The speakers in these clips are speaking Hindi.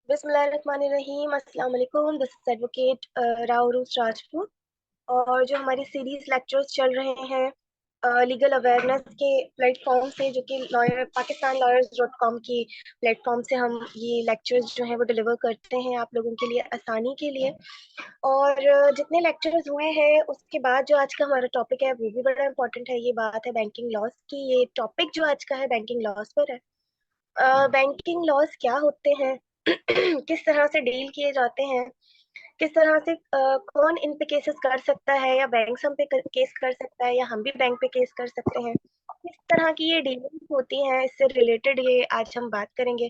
बिस्मिल्लाहिर्रहमानिर्रहीम। अस्सलाम वालेकुम। दिस इज एडवोकेट राव रूस राजपूत। और जो हमारी सीरीज लेक्चर्स चल रहे हैं लीगल अवेयरनेस के प्लेटफॉर्म से, जो कि लॉयर पाकिस्तान lawyers.com की प्लेटफॉर्म से हम ये लेक्चर्स जो हैं वो डिलीवर करते हैं आप लोगों के लिए आसानी के लिए। और जितने लेक्चर्स हुए हैं उसके बाद जो आज का हमारा टॉपिक है वो भी बड़ा इंपॉर्टेंट है। ये बात है बैंकिंग लॉस की। ये टॉपिक जो आज का है बैंकिंग लॉस पर है। बैंकिंग लॉस क्या होते हैं, किस तरह से डील किए जाते हैं, किस तरह से कौन इन पे केसेस कर सकता है, या बैंक हम पे केस कर सकता है, या हम भी बैंक पे केस कर सकते हैं, किस तरह की ये डीलिंग होती है, इससे रिलेटेड ये आज हम बात करेंगे।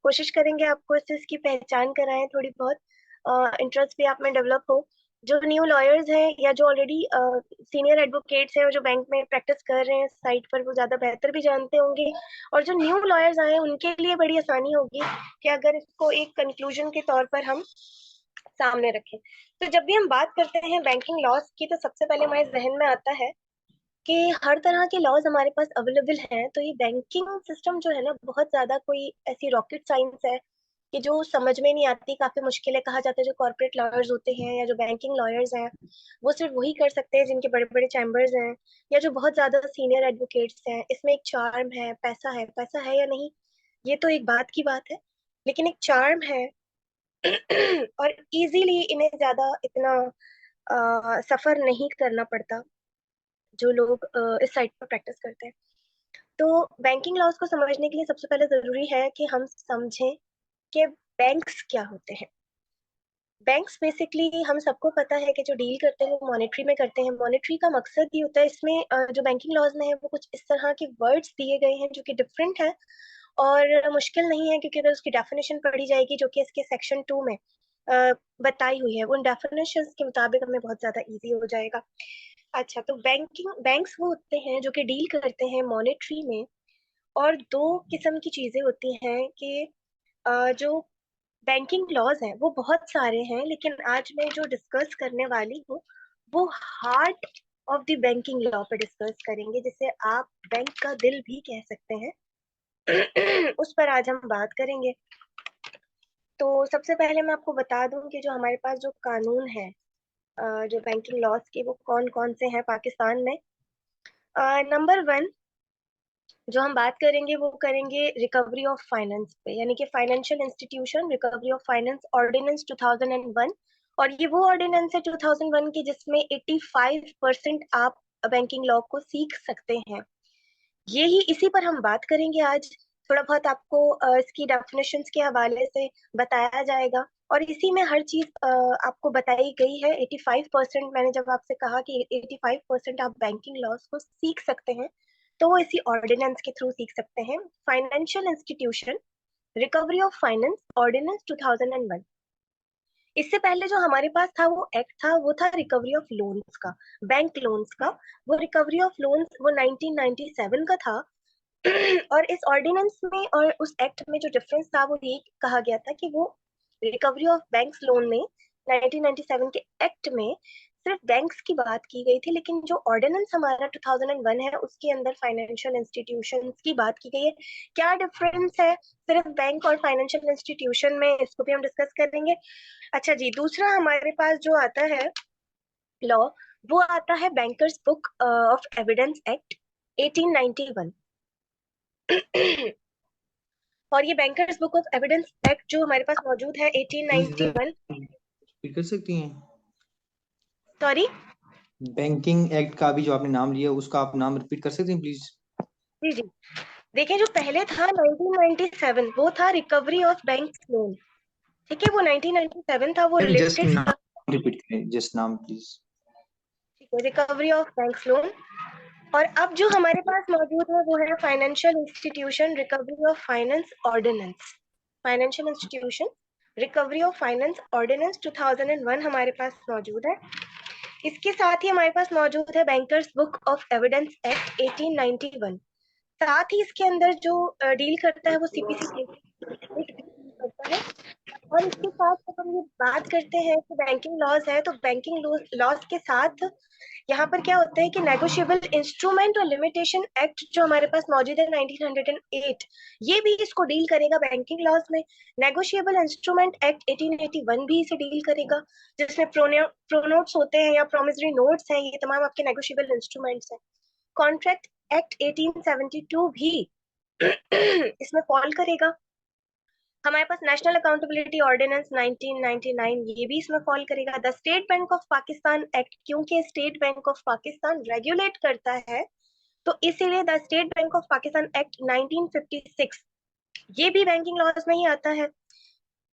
कोशिश करेंगे आपको इससे इसकी पहचान कराएं, थोड़ी बहुत इंटरेस्ट भी आप में डेवलप हो। जो न्यू लॉयर्स हैं या जो ऑलरेडी सीनियर एडवोकेट्स हैं और जो बैंक में प्रैक्टिस कर रहे हैं साइट पर, वो ज्यादा बेहतर भी जानते होंगे। और जो न्यू लॉयर्स आए हैं उनके लिए बड़ी आसानी होगी कि अगर इसको एक कंक्लूजन के तौर पर हम सामने रखें। तो जब भी हम बात करते हैं बैंकिंग लॉस की, तो सबसे पहले हमारे जहन में आता है कि हर तरह के लॉज हमारे पास अवेलेबल हैं। तो ये बैंकिंग सिस्टम जो है ना, बहुत ज्यादा कोई ऐसी रॉकेट साइंस है कि जो समझ में नहीं आती, काफी मुश्किल है। कहा जाता है जो कॉर्पोरेट लॉयर्स होते हैं या जो बैंकिंग लॉयर्स हैं वो सिर्फ वही कर सकते हैं जिनके बड़े बड़े चैम्बर्स हैं, या जो बहुत ज्यादा सीनियर एडवोकेट्स हैं। इसमें एक चार्म है, पैसा है या नहीं ये तो एक बात की बात है, लेकिन एक चार्म है। और इजीली इन्हें ज्यादा इतना सफर नहीं करना पड़ता जो लोग इस साइट पर प्रैक्टिस करते हैं। तो बैंकिंग लॉस को समझने के लिए सबसे पहले जरूरी है कि हम समझें कि बैंक्स क्या होते हैं। बैंक्स बेसिकली हम सबको पता है कि जो डील करते हैं वो मॉनेटरी में करते हैं। मॉनेटरी का मकसद ये होता है, इसमें जो बैंकिंग लॉज में है वो कुछ इस तरह के वर्ड्स दिए गए हैं जो कि डिफरेंट है और मुश्किल नहीं है, क्योंकि अगर उसकी डेफिनेशन पढ़ी जाएगी जो कि इसके सेक्शन 2 में बताई हुई है, उन डेफिनेशंस के मुताबिक हमें बहुत ज्यादा इजी हो जाएगा। अच्छा, तो बैंक्स वो होते हैं जो कि डील करते हैं मॉनेटरी में। और दो किस्म की चीजें होती हैं कि जो बैंकिंग लॉज हैं वो बहुत सारे हैं, लेकिन आज मैं जो डिस्कस करने वाली हूँ वो heart of the banking law पे डिस्कस करेंगे, जिसे आप बैंक का दिल भी कह सकते हैं। उस पर आज हम बात करेंगे। तो सबसे पहले मैं आपको बता दूं कि जो हमारे पास जो कानून है जो बैंकिंग लॉज के, वो कौन कौन से हैं पाकिस्तान में। नंबर 1 जो हम बात करेंगे वो करेंगे रिकवरी ऑफ फाइनेंस पे, यानी कि financial institution recovery of finance ordinance 2001। और ये वो ऑर्डिनेंस है 2001 की जिसमें 85% आप बैंकिंग लॉ को सीख सकते हैं। यही इसी पर हम बात करेंगे आज। थोड़ा बहुत आपको इसकी डेफिनेशंस के हवाले से बताया जाएगा, और इसी में हर चीज आपको बताई गई है। 85% मैंने जब आपसे कहा कि 85% आप बैंकिंग लॉस को सीख सकते हैं, तो वो इसी ऑर्डिनेंस के थ्रू सीख सकते हैं। Financial institution recovery of finance ordinance 2001। इससे पहले जो हमारे पास था वो एक्ट था, वो था रिकवरी ऑफ लोन्स का, बैंक लोन्स का। वो रिकवरी ऑफ लोन्स वो 1997 का था। और इस ऑर्डिनेंस में और उस एक्ट में जो डिफरेंस था वो ये कहा गया था कि वो रिकवरी ऑफ बैंक्स लोन में 1997 के एक्ट में सिर्फ बैंक्स की बात की गई थी, लेकिन जो ऑर्डिनेंस हमारा 2001 है उसके अंदर फाइनेंशियल इंस्टीट्यूशंस की बात की गई है। क्या डिफरेंस है सिर्फ बैंक और फाइनेंशियल इंस्टीट्यूशन में, इसको भी हम डिस्कस करेंगे। अच्छा जी, दूसरा हमारे पास जो आता है लॉ, वो आता है Bankers Book of Evidence Act 1891। और ये Bankers Book of Evidence act जो हमारे पास मौजूद है प्लीज 1891। रिपीट कर सकती हैं? सॉरी। बैंकिंग एक्ट का भी जो आपने नाम लिया उसका आप नाम रिपीट कर सकते हैं प्लीज? जी जी, देखिए जो पहले था 1997 वो था रिकवरी ऑफ बैंक लोन। ठीक है, वो 1997 था, वो मैम जस्ट रिलेटेड था। नाम रिपीट करें, जस्ट नाम प्लीज। ठीक है, रिकवरी ऑफ बैंक लोन। और अब जो हमारे पास मौजूद है वो है financial institution recovery of finance ordinance. Financial institution recovery of finance ordinance 2001 हमारे पास मौजूद है। इसके साथ ही हमारे पास मौजूद है Bankers Book of Evidence Act 1891। साथ ही इसके अंदर जो डील करता है वो सीपीसी करता है। और इसके साथ जब हम ये बात करते हैं कि बैंकिंग लॉज है, तो बैंकिंग लॉज के साथ यहाँ पर क्या होता है कि नेगोशिएबल इंस्ट्रूमेंट और लिमिटेशन एक्ट जो हमारे पास मौजूद है 1908, ये भी इसको डील करेगा बैंकिंग लॉज में। नेगोशिएबल इंस्ट्रूमेंट एक्ट 1881 भी इसे डील करेगा, जिसमें प्रोनोट्स होते हैं या प्रोमिसरी नोट्स हैं, ये तमाम आपके नेगोशिएबल इंस्ट्रूमेंट्स हैं। कॉन्ट्रैक्ट एक्ट 1872 भी इसमें फॉल करेगा। हमारे पास नेशनल अकाउंटेबिलिटी ऑर्डिनेंस 1999, ये भी इसमें फॉल करेगा। The state bank of Pakistan Act, क्योंकि State bank of Pakistan regulate करता है, तो इसीलिए the state bank of Pakistan act 1956 ये भी बैंकिंग लॉज में ही आता है।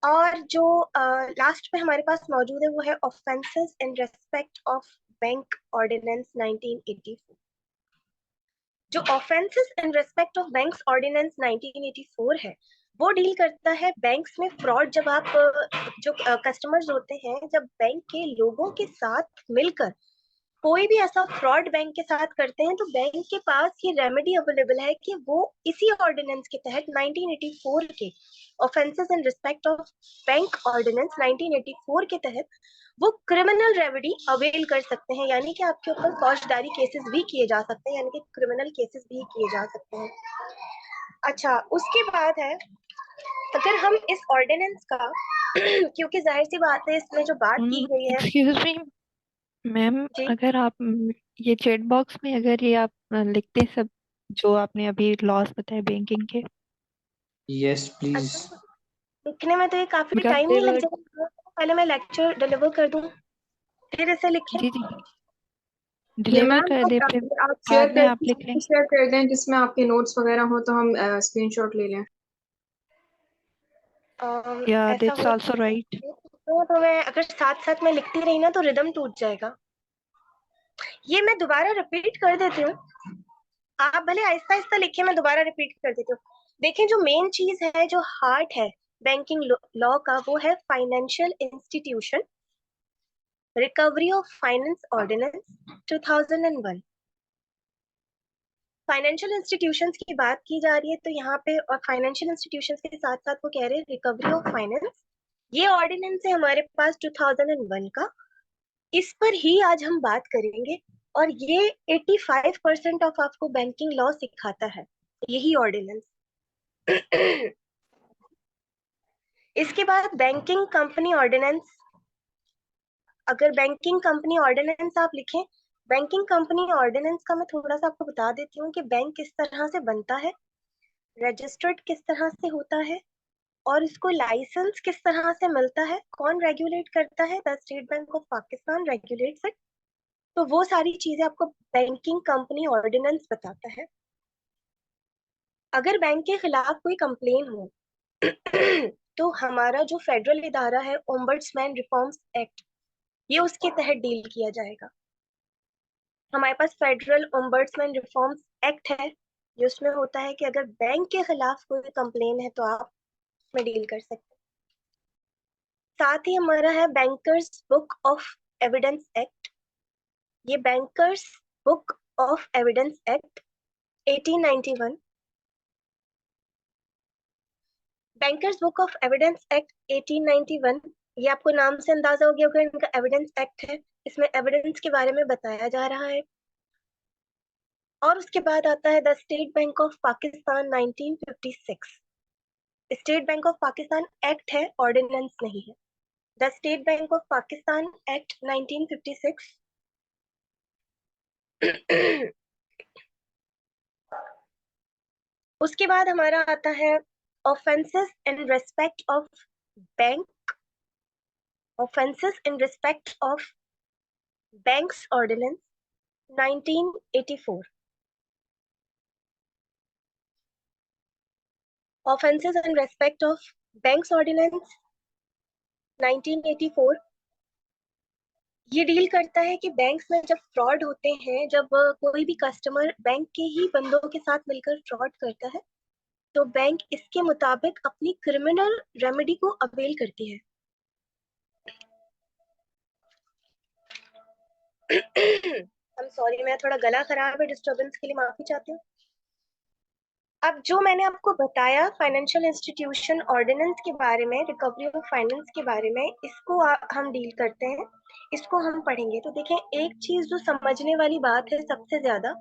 और जो लास्ट पे हमारे पास मौजूद है वो है offences in respect of bank ordinance 1984। जो offences in respect of banks ordinance 1984 है, वो डील करता है बैंक्स में फ्रॉड। जब आप जो कस्टमर्स होते हैं, जब बैंक के लोगों के साथ मिलकर कोई भी ऐसा फ्रॉड बैंक के साथ करते हैं, तो बैंक के पास ये रेमेडी अवेलेबल है कि वो इसी ऑर्डिनेंस के तहत 1984 के offences in respect of bank ordinance 1984 के तहत वो क्रिमिनल रेमेडी अवेल कर सकते हैं, यानी कि आपके ऊपर फौजदारी केसेस भी किए जा सकते हैं, यानी कि क्रिमिनल केसेस भी किए जा सकते हैं। अच्छा, उसके बाद है, अगर हम इस ऑर्डिनेंस का क्योंकि जाहिर सी बात है इसमें जो बात की गई है। एक्सक्यूज मी मैम, जी, अगर आप ये चैट बॉक्स में अगर ये आप लिखते सब जो आपने अभी लॉस बताए बैंकिंग के, यस प्लीज। अच्छा, लिखने में तो ये काफी बिकॉज टाइम नहीं देर लग आर, जाएगा, पहले मैं लेक्चर डिलीवर कर दूं फिर इसे लिखें। जी जी ये डिलीवर मैम कर दे, फिर आप शेयर बाद में कर आप लिख लेंगे। शेयर कर दें जिसमें आपके नोट्स वगैरह हो, तो हम स्क्रीनशॉट ले लें। या ऐसा दैट्स हो आल्सो राइट। तो मैं अगर साथ साथ में लिखती रही ना तो रिदम टूट जाएगा। ये मैं दोबारा रिपीट कर देती हूँ, आप भले आहिस्ता आहिस्ता लिखे, मैं दोबारा रिपीट कर देती हूँ। देखें, जो मेन चीज है, जो हार्ट है बैंकिंग लॉ का, वो है financial institution recovery of finance ordinance 2001। Financial institutions की बात की जा रही है, तो यहाँ पे और फाइनेंशियल इंस्टीट्यूशंस के साथ साथ वो कह रहे हैं रिकवरी ऑफ फाइनेंस। ये ऑर्डिनेंस है हमारे पास 2001 का, इस पर ही आज हम बात करेंगे। और ये 85% ऑफ आपको बैंकिंग लॉ सिखाता है, यही ऑर्डिनेंस। इसके बाद बैंकिंग कंपनी ऑर्डिनेंस। अगर बैंकिंग कंपनी ऑर्डिनेंस आप लिखें, बैंकिंग कंपनी ऑर्डिनेंस का मैं थोड़ा सा आपको बता देती हूँ कि बैंक किस तरह से बनता है, रजिस्टर्ड किस तरह से होता है, और इसको लाइसेंस किस तरह से मिलता है, कौन रेगुलेट करता है, the state bank of Pakistan regulates it. तो वो सारी चीजें आपको बैंकिंग कंपनी ऑर्डिनेंस बताता है। अगर बैंक के खिलाफ कोई कंप्लेन हो तो हमारा जो फेडरल इदारा है ओम्बड्समैन रिफॉर्म्स एक्ट, ये उसके तहत डील किया जाएगा। हमारे पास फेडरल ओम्बड्समैन रिफॉर्म्स एक्ट है, ये उसमें होता है कि अगर बैंक के खिलाफ कोई कंप्लेन है तो आप उसमें डील कर सकते हैं। साथ ही हमारा है Bankers Book of Evidence Act. ये Bankers Book of Evidence Act 1891, Bankers Book of Evidence Act 1891, ये आपको नाम से अंदाजा हो गया होगा, इनका एविडेंस एक्ट है, इसमें एविडेंस के बारे में बताया जा रहा है। और उसके बाद आता है the state bank of Pakistan 1956। State bank of Pakistan act है, ऑर्डिनेंस नहीं है। The state bank of Pakistan act 1956। उसके बाद हमारा आता है offences in respect of bank, offences in respect of banks ordinance 1984। Offences in respect of banks ordinance 1984 ये डील करता है कि बैंक्स में जब फ्रॉड होते हैं, जब कोई भी कस्टमर बैंक के ही बंदों के साथ मिलकर फ्रॉड करता है, तो बैंक इसके मुताबिक अपनी क्रिमिनल रेमेडी को अवेल करती है। I'm sorry, मैं थोड़ा गला खराब है, डिस्टरबेंस के लिए माफी चाहती हूँ। अब जो मैंने आपको बताया फाइनेंशियल इंस्टीट्यूशन ऑर्डिनेंस के बारे में, रिकवरी ऑफ फाइनेंस के बारे में, इसको हम डील करते हैं, इसको हम पढ़ेंगे। तो देखें, एक चीज जो समझने वाली बात है सबसे ज्यादा,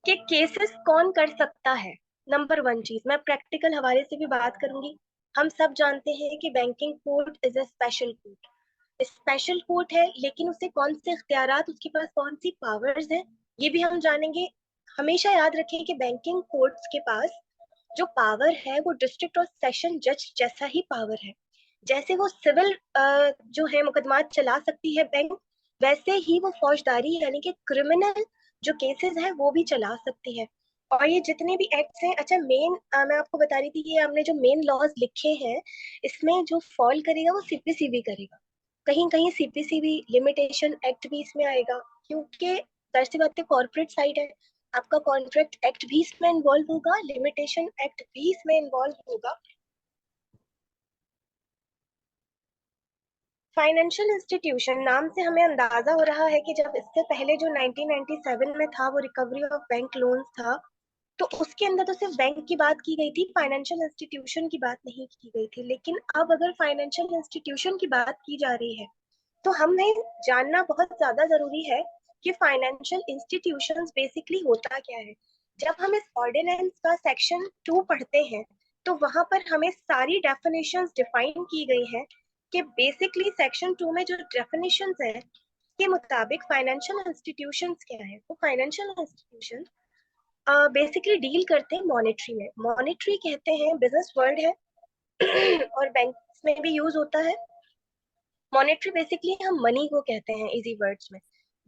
कि केसेस कौन कर सकता है। नंबर वन चीज, मैं प्रैक्टिकल हवाले से भी बात करूंगी। हम सब जानते हैं कि banking code is a special code, special code है, लेकिन उसे कौन से इख्तियारात, उसके पास कौन सी पावर्स हैं, ये भी हम जानेंगे। हमेशा याद रखें कि बैंकिंग कोर्ट्स के पास जो पावर है वो डिस्ट्रिक्ट और सेशन जज जैसा ही पावर है। जैसे वो सिविल जो है मुकदमात चला सकती है बैंक, वैसे ही वो फौजदारी यानी कि क्रिमिनल जो केसेस है वो भी चला सकती है। और ये जितने भी एक्ट्स हैं, अच्छा मेन मैं आपको बता रही थी, ये हमने जो मेन लॉज लिखे हैं, इसमें जो फॉल करेगा वो सीपीसीबी करेगा। कहीं कहीं सीपीसीबी लिमिटेशन एक्ट भी इसमें आएगा, क्योंकि जाहिर सी बात है कॉर्पोरेट साइड है, आपका कॉन्ट्रैक्ट एक्ट भी इसमें इन्वॉल्व होगा, लिमिटेशन एक्ट भी इसमें इन्वॉल्व होगा। फाइनेंशियल इंस्टीट्यूशन नाम से हमें अंदाजा हो रहा है कि जब इससे पहले जो 1997 में था वो रिकवरी ऑफ बैंक लोन्स था, तो उसके अंदर तो सिर्फ बैंक की बात की गई थी, फाइनेंशियल इंस्टीट्यूशन की बात नहीं की गई थी। लेकिन अब अगर फाइनेंशियल इंस्टीट्यूशन की बात की जा रही है, तो हमें जानना बहुत ज्यादा जरूरी है कि फाइनेंशियल इंस्टीट्यूशंस बेसिकली होता क्या है। जब हम इस ऑर्डिनेंस का सेक्शन 2 पढ़ते हैं, तो वहां पर हमें सारी डेफिनेशंस डिफाइन की गई हैं कि बेसिकली सेक्शन 2 में जो डेफिनेशंस है के मुताबिक फाइनेंशियल इंस्टीट्यूशंस क्या है। तो फाइनेंशियल इंस्टीट्यूशन बेसिकली डील करते हैं मॉनेटरी में। मॉनेटरी कहते हैं बिजनेस वर्ड है और बैंक्स में भी यूज होता है। मॉनेटरी बेसिकली हम मनी को कहते हैं इजी वर्ड्स में।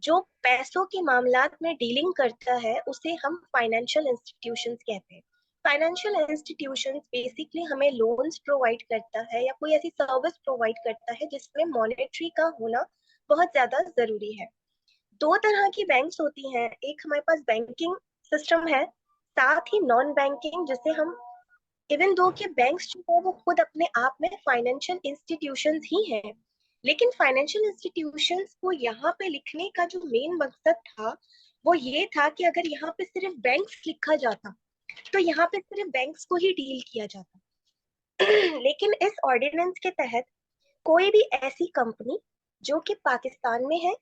जो पैसों के मामलात में डीलिंग करता है उसे हम फाइनेंशियल इंस्टीट्यूशंस कहते हैं। फाइनेंशियल इंस्टीट्यूशंस बेसिकली हमें लोन्स प्रोवाइड करता है या कोई ऐसी सर्विस प्रोवाइड करता है जिसमें मॉनेटरी का होना बहुत ज्यादा जरूरी है। दो तरह की बैंक्स होती हैं, एक हमारे पास बैंकिंग सिस्टम है, साथ ही नॉन बैंकिंग, जिसे हम, इवन दो के बैंक्स जो है वो खुद अपने आप में फाइनेंशियल इंस्टीट्यूशंस ही हैं, लेकिन फाइनेंशियल इंस्टीट्यूशंस को यहाँ पे लिखने का जो मेन मकसद था वो ये था कि अगर यहाँ पे सिर्फ बैंक्स लिखा जाता तो यहाँ पे सिर्फ बैंक्स को ही डील किया जाता। लेकिन इस ऑर्डिनेंस के तहत कोई भी ऐसी कंपनी जो कि पाकिस्तान में है,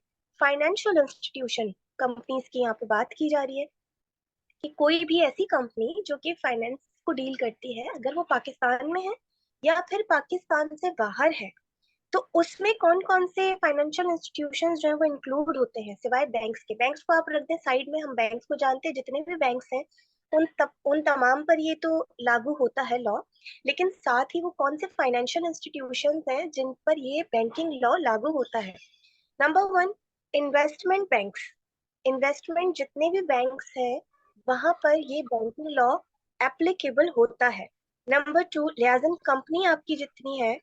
फाइनेंशियल इंस्टीट्यूशन कंपनीज की यहाँ पे बात की जा रही है, कि कोई भी ऐसी कंपनी जो कि फाइनेंस को डील करती है, अगर वो पाकिस्तान में है या फिर पाकिस्तान से बाहर है, तो उसमें कौन कौन से फाइनेंशियल इंस्टीट्यूशंस जो है वो इंक्लूड होते हैं सिवाय बैंक्स के। बैंक्स को आप रख दें साइड में, हम बैंक्स को जानते हैं, जितने भी बैंक्स हैं उन तमाम पर ये तो लागू होता है लॉ, लेकिन साथ ही वो कौन से फाइनेंशियल इंस्टीट्यूशंस हैं जिन पर ये बैंकिंग लॉ लागू होता है। Number one, investment banks. Investment जितने भी बैंक्स हैं वहां पर ये बैंकिंग लॉ एप्लीकेबल होता है। नंबर टू, लियाजन कंपनी आपकी जितनी है,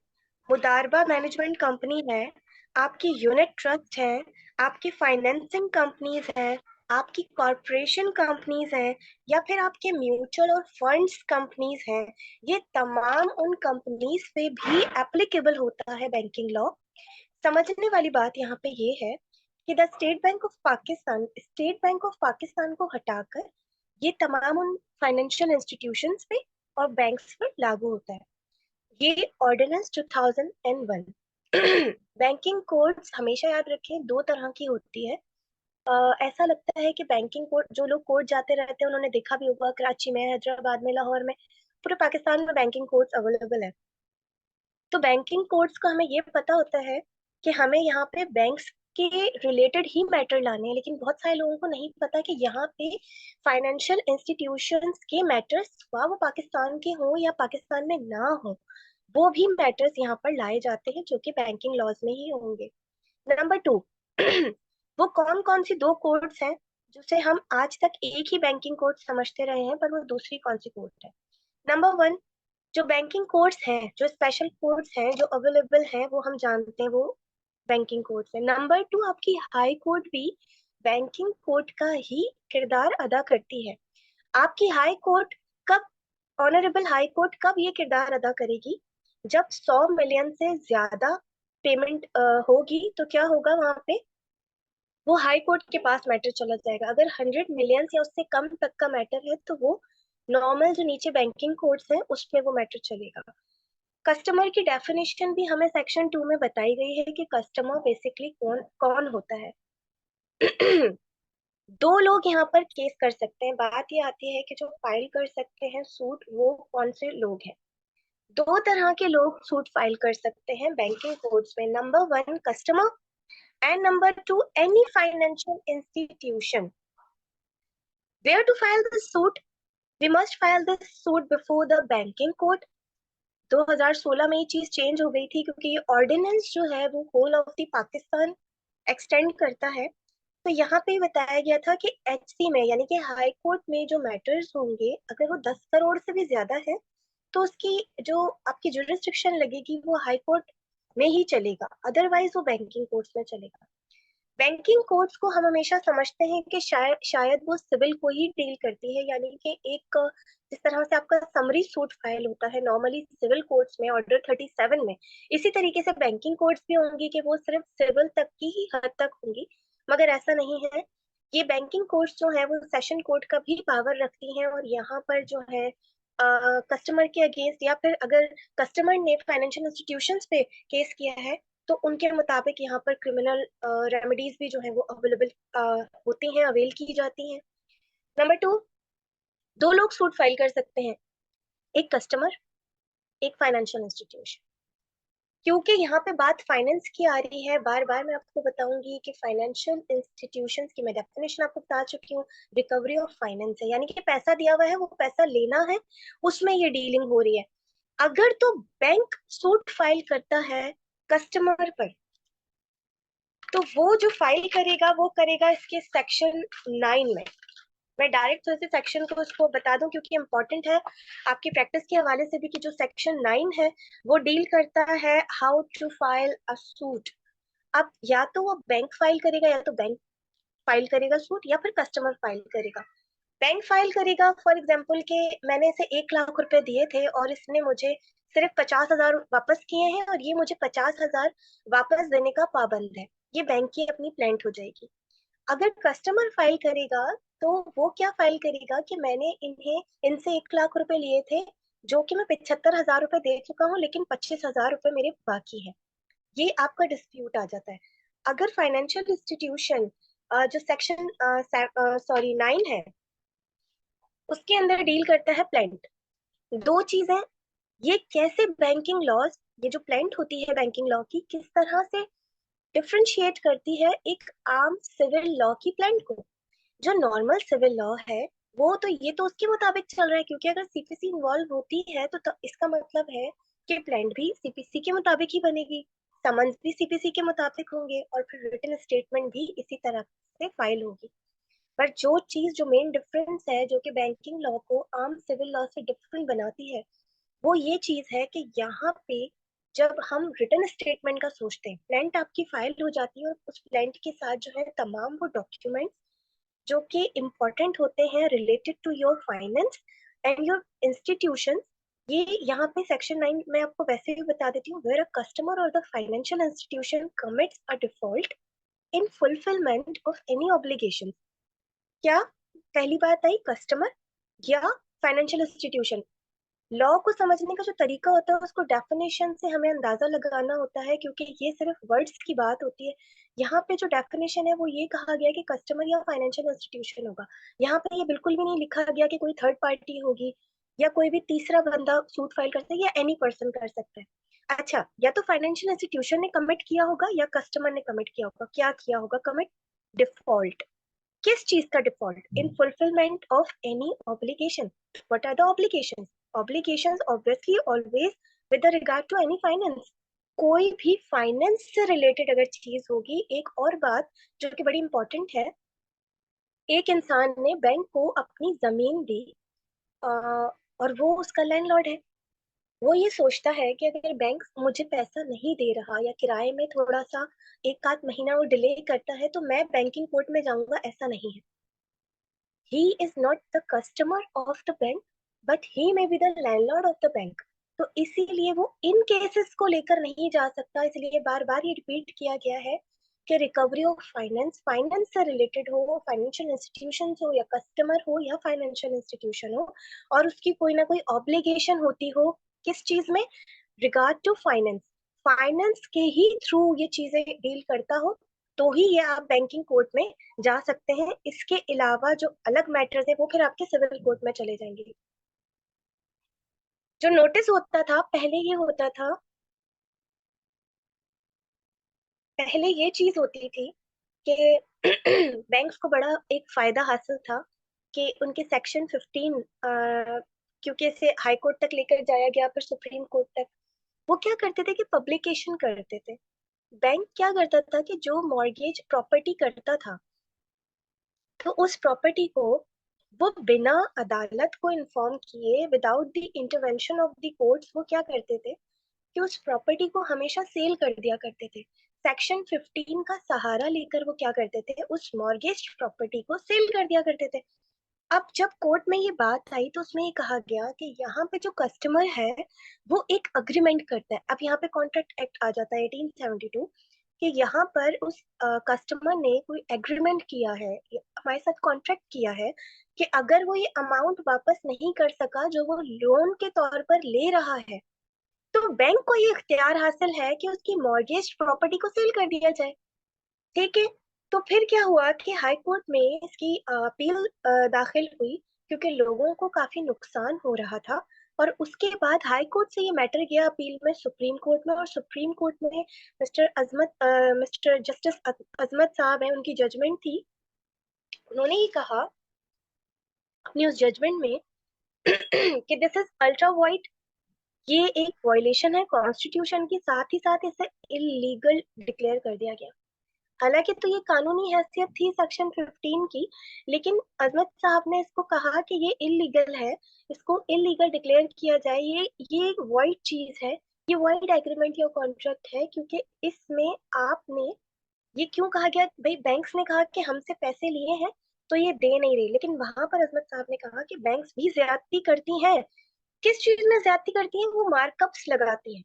मुदारबा मैनेजमेंट कंपनी है, आपकी यूनिट ट्रस्ट है, आपकी फाइनेंसिंग कंपनीज हैं, आपकी कॉरपोरेशन कंपनीज हैं, या फिर आपके म्यूचुअल और फंड्स कंपनीज हैं, ये तमाम उन कंपनीज पे भी एप्लीकेबल होता है बैंकिंग लॉ। समझने वाली बात यहाँ पे ये है कि the state bank of Pakistan, state bank of Pakistan को हटाकर ये तमाम उन फाइनेंशियल इंस्टीट्यूशंस पे और बैंक्स पर लागू होता है। ये ऑर्डिनेंस 2001। बैंकिंग कोड्स हमेशा याद रखें दो तरह की होती है। ऐसा लगता है कि बैंकिंग कोड, जो लोग कोर्ट जाते रहते हैं उन्होंने देखा भी होगा, कराची में, हैदराबाद में, लाहौर में, पूरे पाकिस्तान में बैंकिंग कोड्स अवेलेबल है। तो बैंकिंग कोड्स का हमें ये पता होता है कि हमें यहाँ पे बैंक्स के रिलेटेड ही मैटर लाने हैं, लेकिन बहुत सारे लोगों को नहीं पता कि यहाँ पे फाइनेंशियल इंस्टीट्यूशंस के मैटर्स, वो पाकिस्तान के हों या पाकिस्तान में ना हो, वो भी मैटर्स यहाँ पर लाए जाते हैं जो कि बैंकिंग लॉज में ही होंगे। नंबर टू, वो कौन कौन सी दो कोड्स हैं जिसे हम आज तक एक ही बैंकिंग कोड समझते रहे हैं, पर वो दूसरी कौन सी कोड है। नंबर वन, जो बैंकिंग कोड्स हैं, जो स्पेशल कोड्स हैं जो अवेलेबल हैं, वो हम जानते हैं, वो बैंकिंग कोड्स है। नंबर टू, आपकी हाई कोर्ट भी बैंकिंग कोड का ही किरदार अदा करती है। आपकी हाई कोर्ट कब, ऑनरेबल हाई कोर्ट कब ये किरदार अदा करेगी, जब 100 मिलियन से ज्यादा पेमेंट होगी, तो क्या होगा वहां पे, वो हाई कोर्ट के पास मैटर चला जाएगा। अगर 100 मिलियन या उससे कम तक का मैटर है तो वो नॉर्मल जो नीचे बैंकिंग कोड्स हैं उसमें वो मैटर चलेगा। कस्टमर की डेफिनेशन भी हमें सेक्शन 2 में बताई गई है कि कस्टमर बेसिकली कौन कौन होता है। दो लोग यहाँ पर केस कर सकते हैं। बात ये आती है कि जो फाइल कर सकते हैं सूट वो कौन से लोग हैं। दो तरह के लोग सूट फाइल कर सकते हैं बैंकिंग कोड्स में। Number 1 customer and number 2 any financial institution. Where to file this suit? We must file this suit before the banking code. 2016 में ये चीज चेंज हो गई थी क्योंकि ये ऑर्डिनेंस जो है वो whole of the Pakistan extend करता है। तो यहाँ पे बताया गया था कि एचसी में यानी कि हाई कोर्ट में जो मैटर्स होंगे अगर वो 10 करोड़ से भी ज्यादा है तो उसकी जो आपकी जुरिस्डिक्शन लगेगी वो हाई कोर्ट में ही चलेगा, अदरवाइज वो बैंकिंग कोर्ट्स में चलेगा। बैंकिंग कोर्ट्स को हम हमेशा समझते हैं कि शायद वो सिविल को ही डील करती है, यानी कि एक जिस तरह से आपका समरी सूट फाइल होता है नॉर्मली सिविल कोर्ट्स में ऑर्डर 37 में, इसी तरीके से बैंकिंग कोर्ट्स भी होंगी कि वो सिर्फ सिविल तक की ही हद तक होंगी। मगर ऐसा नहीं है। ये बैंकिंग कोर्ट्स जो है वो सेशन कोर्ट का भी पावर रखती हैं और यहाँ पर जो है कस्टमर के अगेंस्ट या फिर अगर कस्टमर ने फाइनेंशियल इंस्टीट्यूशंस पे केस किया है तो उनके मुताबिक यहाँ पर क्रिमिनल रेमेडीज भी जो है वो अवेलेबल होती हैं, अवेल की जाती हैं। नंबर 2, दो लोग सूट फाइल कर सकते हैं, एक कस्टमर एक फाइनेंशियल इंस्टीट्यूशन। क्योंकि यहाँ पे बात फाइनेंस की आ रही है, बार बार मैं आपको बताऊंगी कि फाइनेंशियल इंस्टीट्यूशंस की मैं डेफिनेशन आपको बता चुकी हूँ। रिकवरी ऑफ फाइनेंस है, यानी कि पैसा दिया हुआ है वो पैसा लेना है, उसमें ये डीलिंग हो रही है। अगर तो बैंक सूट फाइल करता है कस्टमर पर तो वो जो फाइल करेगा वो करेगा इसके सेक्शन 9 में। मैं डायरेक्ट तो इसे सेक्शन को उसको बता दूं क्योंकि इंपॉर्टेंट है आपकी प्रैक्टिस के हवाले से भी कि जो सेक्शन 9 है वो डील करता है how to file a suit. अब या तो वो बैंक फाइल करेगा या तो बैंक फाइल करेगा सूट या फिर कस्टमर फाइल करेगा। बैंक फाइल करेगा फॉर एग्जाम्पल के मैंने इसे 1 लाख रुपए दिए थे और इसने मुझे सिर्फ 50,000 वापस किए हैं और ये मुझे 50,000 वापस देने का पाबंद है, ये बैंक की अपनी प्लांट हो जाएगी। अगर कस्टमर फाइल करेगा तो वो क्या फाइल करेगा कि मैंने इन्हें इनसे 1 लाख रुपए लिए थे जो कि मैं 75,000 रुपए दे चुका हूँ लेकिन 25,000 रुपए मेरे बाकी है। ये आपका डिस्प्यूट आ जाता है। अगर फाइनेंशियल इंस्टीट्यूशन जो सेक्शन 9 है उसके अंदर डील करता है प्लांट, दो चीजें, ये कैसे बैंकिंग लॉज, ये जो प्लांट होती है बैंकिंग लॉ की किस तरह से डिफरेंशिएट करती है एक आम सिविल लॉ की प्लांट को। जो नॉर्मल सिविल लॉ है वो तो ये तो उसके मुताबिक चल रहा है क्योंकि अगर सीपीसी इन्वॉल्व होती है तो इसका मतलब है कि प्लांट भी सीपीसी के मुताबिक ही बनेगी, समन्स भी सीपीसी के मुताबिक होंगे और फिर रिटन स्टेटमेंट भी इसी तरह से फाइल होगी। पर जो चीज जो मेन डिफरेंस है जो कि बैंकिंग लॉ को आम सिविल लॉ से डिफरेंट बनाती है वो ये चीज है कि यहाँ पे जब हम रिटर्न स्टेटमेंट का सोचते हैं प्लांट आपकी फाइल हो जाती है और उस प्लांट के साथ जो है तमाम वो डॉक्यूमेंट्स जो कि इम्पोर्टेंट होते हैं related to your finance and your institution, ये यहाँ पे सेक्शन 9 में आपको वैसे भी बता देती हूँ। वेयर अ कस्टमर और the financial institution commits a default in fulfilment of any obligation. क्या पहली बात आई कस्टमर या फाइनेंशियल इंस्टीट्यूशन। लॉ को समझने का जो तरीका होता है उसको डेफिनेशन से हमें अंदाजा लगाना होता है क्योंकि ये सिर्फ वर्ड्स की बात होती है। यहाँ पे जो डेफिनेशन है वो ये कहा गया कि कस्टमर या फाइनेंशियल इंस्टीट्यूशन होगा। यहाँ पे ये बिल्कुल भी नहीं लिखा गया कि कोई थर्ड पार्टी होगी या कोई भी तीसरा बंदा सूट फाइल कर सकता है या एनी पर्सन कर सकता है। अच्छा, या तो फाइनेंशियल इंस्टीट्यूशन ने कमिट किया होगा या कस्टमर ने कमिट किया होगा। क्या किया होगा कमिट? डिफॉल्ट। किस चीज का default? In fulfilment of any obligation. What are the obligations? Obligations obviously always with regard to any finance. कोई भी फाइनेंस से रिलेटेड अगर चीज होगी। एक और बात जो कि बड़ी इंपॉर्टेंट है, एक इंसान ने बैंक को अपनी जमीन दी और वो उसका लैंडलॉर्ड है। वो ये सोचता है कि अगर बैंक मुझे पैसा नहीं दे रहा या किराए में थोड़ा सा एक आध महीना वो डिले करता है तो मैं बैंकिंग कोर्ट में जाऊंगा, ऐसा नहीं है। he is not the customer of the bank but he may be the landlord of the bank। तो इसीलिए वो इन केसेस को लेकर नहीं जा सकता, इसलिए बार बार ये रिपीट किया गया है कि रिकवरी ऑफ फाइनेंस, फाइनेंस से रिलेटेड हो, वो फाइनेंशियल इंस्टीट्यूशन हो या कस्टमर हो या फाइनेंशियल इंस्टीट्यूशन हो, और उसकी कोई ना कोई ऑब्लिगेशन होती हो किस चीज में, रिगार्ड टू फाइनेंस, फाइनेंस के ही थ्रू ये चीजें डील करता हो, तो ही ये आप बैंकिंग कोर्ट में जा सकते हैं। इसके अलावा जो अलग मैटर्स है वो फिर आपके सिविल कोर्ट में चले जाएंगे। जो नोटिस होता था पहले, ये होता था, पहले ये चीज होती थी कि बैंक्स को बड़ा एक फायदा हासिल था कि उनके सेक्शन 15, क्योंकि इसे हाई कोर्ट तक लेकर जाया गया फिर सुप्रीम कोर्ट तक, वो क्या करते थे कि पब्लिकेशन करते थे। बैंक क्या करता था कि जो मॉर्गेज प्रॉपर्टी करता था, तो उस प्रॉपर्टी को वो बिना अदालत को इन्फॉर्म किए, without the intervention of the courts, वो क्या करते थे कि उस प्रॉपर्टी को हमेशा सेल कर दिया करते थे। सेक्शन 15 का सहारा लेकर वो क्या करते थे, उस मॉर्गेज प्रॉपर्टी को सेल कर दिया करते थे। अब जब कोर्ट में ये बात आई तो उसमें ये कहा गया कि यहाँ पे जो कस्टमर है वो एक अग्रीमेंट करता है। अब यहाँ पे कॉन्ट्रैक्ट एक्ट आ जाता है 1872, कि यहाँ पर उस कस्टमर ने कोई एग्रीमेंट किया है, हमारे साथ कॉन्ट्रैक्ट किया है, कि अगर वो ये अमाउंट वापस नहीं कर सका जो वो लोन के तौर पर ले रहा है, तो बैंक को ये इख्तियार हासिल है कि उसकी मॉर्गेज प्रॉपर्टी को सेल कर दिया जाए। ठीक है। तो फिर क्या हुआ कि हाई कोर्ट में इसकी अपील दाखिल हुई, क्योंकि लोगों को काफी नुकसान हो रहा था। और उसके बाद हाई कोर्ट से ये मैटर गया अपील में सुप्रीम कोर्ट में, और सुप्रीम कोर्ट में मिस्टर जस्टिस अजमत साहब है, उनकी जजमेंट थी। उन्होंने ये कहा अपनी उस जजमेंट में कि दिस इज अल्ट्रा वाइड, ये एक वायलेशन है कॉन्स्टिट्यूशन की, साथ ही साथ इसे इलीगल डिक्लेयर कर दिया गया। हालांकि तो ये कानूनी हैसियत थी सेक्शन 15 की, लेकिन अजमत साहब ने इसको कहा कि ये इलीगल है, इसको इलीगल डिक्लेयर किया जाए, ये एक वाइड चीज है, ये वाइड एग्रीमेंट या कॉन्ट्रैक्ट है, क्योंकि इसमें आपने, ये क्यों कहा गया भाई, बैंक्स ने कहा कि हमसे पैसे लिए हैं तो ये दे नहीं रही, लेकिन वहां पर अजमत साहब ने कहा कि बैंक्स भी ज्यादती करती हैं। किस चीज में ज्यादती करती हैं, वो मार्कअप्स लगाती हैं।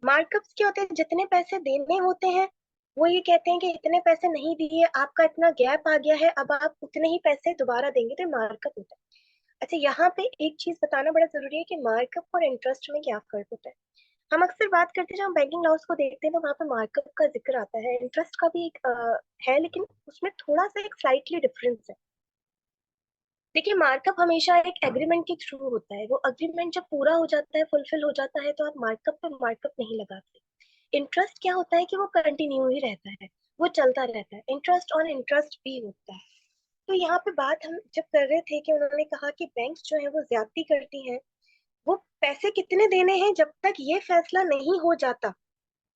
मार्कअप्स क्या होते हैं, जितने पैसे देने होते हैं वो ये कहते हैं कि इतने पैसे नहीं दिए, आपका इतना गैप आ गया है, अब आप उतने ही पैसे दोबारा देंगे, तो मार्कअप होता है। अच्छा, यहाँ पे एक चीज बताना बड़ा जरूरी है कि मार्कअप और इंटरेस्ट में क्या फर्क होता है। हम अक्सर बात करते हैं, जब हम बैंकिंग लॉस को देखते हैं तो वहाँ पे मार्कअप का जिक्र आता है, इंटरेस्ट का भी एक है, लेकिन उसमें थोड़ा सा एक स्लाइटली डिफरेंस है। देखिए, मार्कअप हमेशा एक एग्रीमेंट के थ्रू होता है, वो एग्रीमेंट जब पूरा हो जाता है, फुलफिल हो जाता है, तो आप मार्कअप पे मार्कअप नहीं लगाते। इंटरेस्ट क्या होता है कि वो कंटिन्यू ही रहता है, वो चलता रहता है, इंटरेस्ट ऑन इंटरेस्ट भी होता है। तो यहाँ पे बात हम जब कर रहे थे कि उन्होंने कहा कि बैंक्स जो है वो ज्यादती करती हैं, वो पैसे कितने देने हैं जब तक ये फैसला नहीं हो जाता,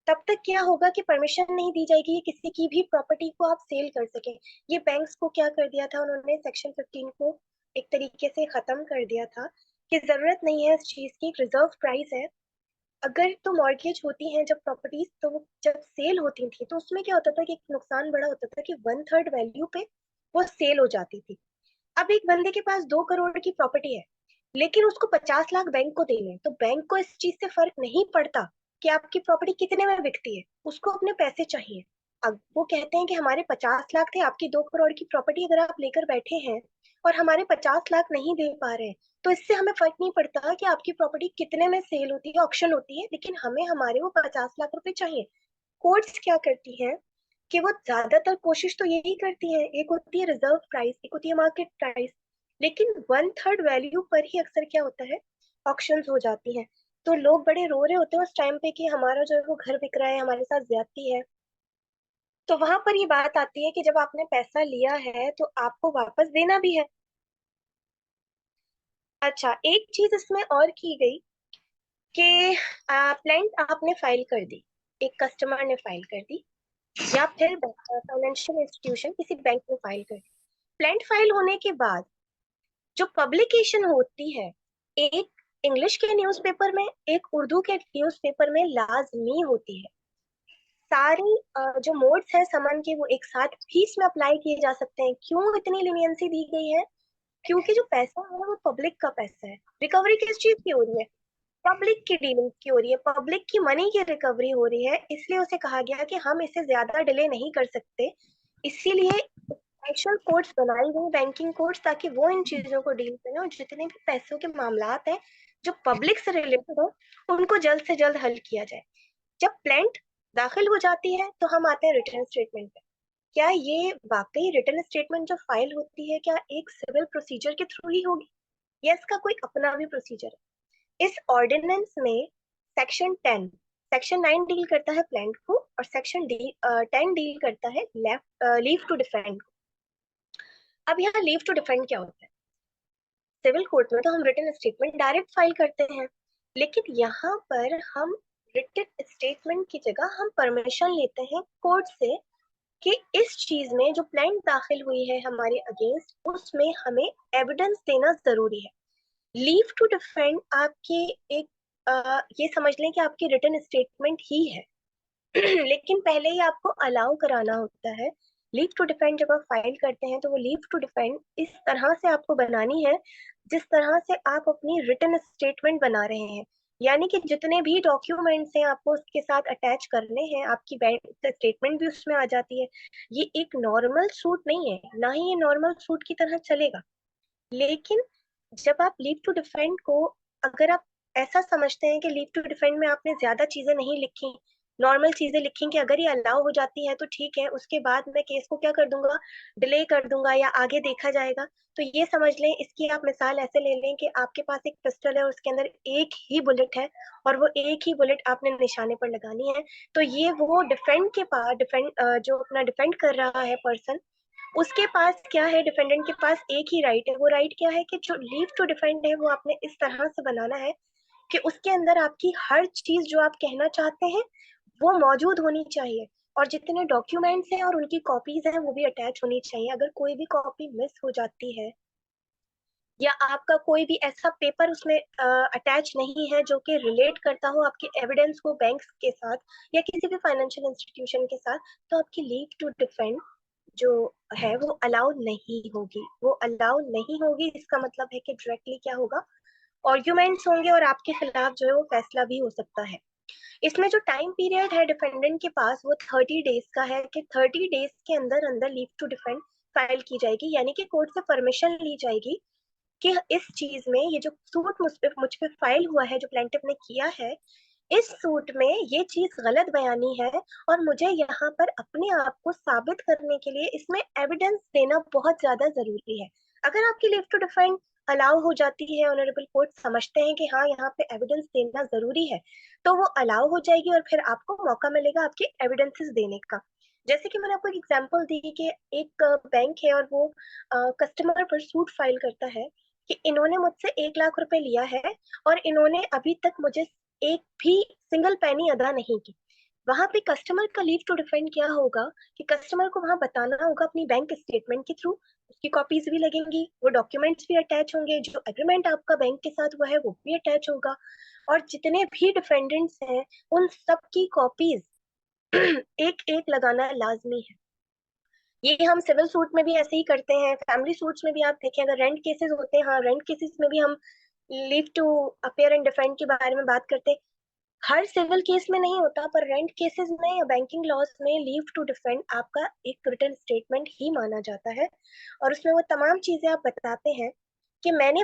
तब तक क्या होगा कि परमिशन नहीं दी जाएगी ये किसी की भी प्रॉपर्टी को आप सेल कर सके। ये बैंक्स को क्या कर दिया था, उन्होंने सेक्शन 15 को एक तरीके से खत्म कर दिया था कि जरूरत नहीं है इस चीज की, रिजर्व प्राइस है। अगर तो मॉर्गेज होती हैं जब प्रॉपर्टीज, तो वो जब सेल होती थी तो उसमें क्या होता था कि एक नुकसान बड़ा होता था कि 1/3 वैल्यू पे वो सेल हो जाती थी। अब एक बंदे के पास 2 करोड़ की प्रॉपर्टी है, लेकिन उसको 50 लाख बैंक को देने हैं, तो बैंक को इस चीज से फर्क नहीं पड़ता कि आपकी प्रॉपर्टी कितने में बिकती है, उसको अपने पैसे चाहिए। अब वो कहते हैं कि हमारे 50 लाख थे, आपकी 2 करोड़ की प्रॉपर्टी अगर आप लेकर बैठे हैं और हमारे 50 लाख नहीं दे पा रहे हैं, तो इससे हमें फर्क नहीं पड़ता कि आपकी प्रॉपर्टी कितने में सेल होती है, ऑक्शन होती है, लेकिन हमें हमारे वो 50 लाख रुपए चाहिए। कोर्ट्स क्या करती हैं कि वो ज्यादातर कोशिश तो यही करती है, एक होती है रिजर्व प्राइस, एक होती है मार्केट प्राइस, लेकिन 1/3 वैल्यू पर ही अक्सर क्या होता है, ऑक्शंस हो जाती हैं। तो लोग बड़े रो रहे होते हैं उस टाइम पे कि हमारा जो है वो घर बिक रहा है, हमारे साथ ज्यादती है। तो वहां पर ये बात आती है कि जब आपने पैसा लिया है तो आपको वापस देना भी है। अच्छा, एक चीज इसमें और की गई कि प्लेंट आपने फाइल कर दी, एक कस्टमर ने फाइल कर दी, या फिर फाइनेंशियल इंस्टीट्यूशन किसी बैंक में फाइल कर दी। प्लेंट फाइल होने के बाद जो पब्लिकेशन होती है, एक इंग्लिश के न्यूज़पेपर में, एक उर्दू के न्यूज़पेपर में लाजमी होती है। सारी जो मोड्स है समन के वो एक साथ भी इसमें अप्लाई किए जा सकते हैं। क्यों इतनी लिनियंसी दी गई है? क्योंकि जो पैसा है वो पब्लिक का पैसा है। रिकवरी किस चीज की हो रही है? पब्लिक की डीलिंग की हो रही है, पब्लिक की मनी की रिकवरी हो रही है, इसलिए उसे कहा गया कि हम इसे ज्यादा डिले नहीं कर सकते। इसीलिए स्पेशल कोर्ट्स बनाई गई, बैंकिंग कोर्ट्स, ताकि वो इन चीजों को डील करें और जितने भी पैसों के मामलात हैं जो पब्लिक से रिलेटेड हो उनको जल्द से जल्द हल किया जाए। जब प्लेंट दाखिल हो जाती है तो हम आते हैं रिटर्न स्टेटमेंट पे। क्या ये वाकई रिटर्न स्टेटमेंट जो फाइल होती है क्या एक सिविल प्रोसीजर के थ्रू ही होगी या इसका कोई अपना भी प्रोसीजर है? इस ऑर्डिनेंस में सेक्शन 10, सेक्शन 9 डील करता है प्लेंट को और सेक्शन 10 डील करता है लीव टू डिफेंड को। अब यहाँ लीव टू डिफेंड क्या होता है? सिविल कोर्ट में तो हम रिटन स्टेटमेंट डायरेक्ट फाइल करते हैं, लेकिन यहाँ पर हम रिटन स्टेटमेंट की जगह हम परमिशन लेते हैं कोर्ट से कि इस चीज में जो प्लेंट दाखिल हुई है हमारे अगेंस्ट उसमें हमें एविडेंस देना जरूरी है। लीव टू डिफेंड आपके एक ये समझ लें कि आपकी रिटन स्टेटमेंट ही है लेकिन पहले ही आपको अलाउ कराना होता है। लीव टू डिफेंड जब आप फाइल करते हैं तो वो लीव टू डिफेंड इस तरह से आपको बनानी है जिस तरह से आप अपनी रिटन स्टेटमेंट बना रहे हैं, यानी कि जितने भी डॉक्यूमेंट्स हैं आपको उसके साथ अटैच करने हैं, आपकी बैंक स्टेटमेंट भी उसमें आ जाती है। ये एक नॉर्मल सूट नहीं है, ना ही ये नॉर्मल सूट की तरह चलेगा। लेकिन जब आप लीव टू डिफेंड को, अगर आप ऐसा समझते हैं कि लीव टू डिफेंड में आपने ज्यादा चीजें नहीं लिखी, नॉर्मल चीजें लिखी कि अगर ये अलाउ हो जाती है तो ठीक है, उसके बाद मैं केस को क्या कर दूंगा, डिले कर दूंगा या आगे देखा जाएगा, तो ये समझ लें, इसकी आप मिसाल ऐसे ले लें कि आपके पास एक पिस्टल है और उसके अंदर एक ही बुलेट है और वो एक ही बुलेट आपने निशाने पर लगानी है। तो ये वो डिफेंड के पास, जो अपना डिफेंड कर रहा है पर्सन, उसके पास क्या है, डिफेंडेंट के पास एक ही राइट है। वो राइट क्या है कि जो लीव टू डिफेंड है वो आपने इस तरह से बनाना है कि उसके अंदर आपकी हर चीज जो आप कहना चाहते हैं वो मौजूद होनी चाहिए और जितने डॉक्यूमेंट्स हैं और उनकी कॉपीज हैं वो भी अटैच होनी चाहिए। अगर कोई भी कॉपी मिस हो जाती है या आपका कोई भी ऐसा पेपर उसमें अटैच नहीं है जो कि रिलेट करता हो आपके एविडेंस को बैंक के साथ या किसी भी फाइनेंशियल इंस्टीट्यूशन के साथ, तो आपकी लीव टू डिफेंड जो है वो अलाउ नहीं होगी, वो अलाउ नहीं होगी। इसका मतलब है कि डायरेक्टली क्या होगा, आर्ग्यूमेंट्स होंगे और आपके खिलाफ जो है वो फैसला भी हो सकता है। इसमें जो टाइम पीरियड है डिफेंडेंट के पास वो 30 डेज का है कि 30 डेज के अंदर अंदर लीव टू डिफेंड फाइल की जाएगी, यानी कि कोर्ट से परमिशन ली जाएगी कि इस चीज में ये जो सूट मुझ पे फाइल हुआ है जो प्लेंटिफ ने किया है, इस सूट में ये चीज गलत बयानी है और मुझे यहाँ पर अपने आप को साबित करने के लिए इसमें एविडेंस देना बहुत ज्यादा जरूरी है। अगर आपकी लीव टू डिफेंड अलाउ हो जाती है, ऑनरेबल कोर्ट समझते हैं कि हाँ यहाँ पे एविडेंस देना जरूरी है, तो वो अलाउ हो जाएगी और फिर आपको मौका मिलेगा आपके एविडेंसेस देने का। जैसे कि मैंने आपको एक एग्जांपल दी कि एक बैंक है और वो कस्टमर पर सूट फाइल करता है कि इन्होंने मुझसे 1 लाख रुपए लिया है और इन्होंने अभी तक मुझे एक भी सिंगल पैनी अदा नहीं की। वहां पे कस्टमर का लीव टू डिफेंड क्या होगा कि कस्टमर को वहां बताना होगा अपनी बैंक स्टेटमेंट के थ्रू, उसकी कॉपीज भी लगेंगी, वो डॉक्यूमेंट्स भी अटैच होंगे, जो एग्रीमेंट आपका बैंक के साथ हुआ है वो भी अटैच होगा और जितने भी डिफेंडेंट्स हैं उन सब की कॉपीज एक एक लगाना लाजमी है। ये हम सिविल सूट में भी ऐसे ही करते हैं, फैमिली सूट्स में भी आप देखें, अगर रेंट केसेस होते हैं, हाँ रेंट केसेस में भी हम leave to appear and defend के बारे में बात करते हैं। हर सिविल केस में नहीं होता पर रेंट केसेस में या बैंकिंग लॉस में लीव टू डिफेंड आपका एक रिटन स्टेटमेंट ही माना जाता है और उसमें वो तमाम चीजें आप बताते हैं कि मैंने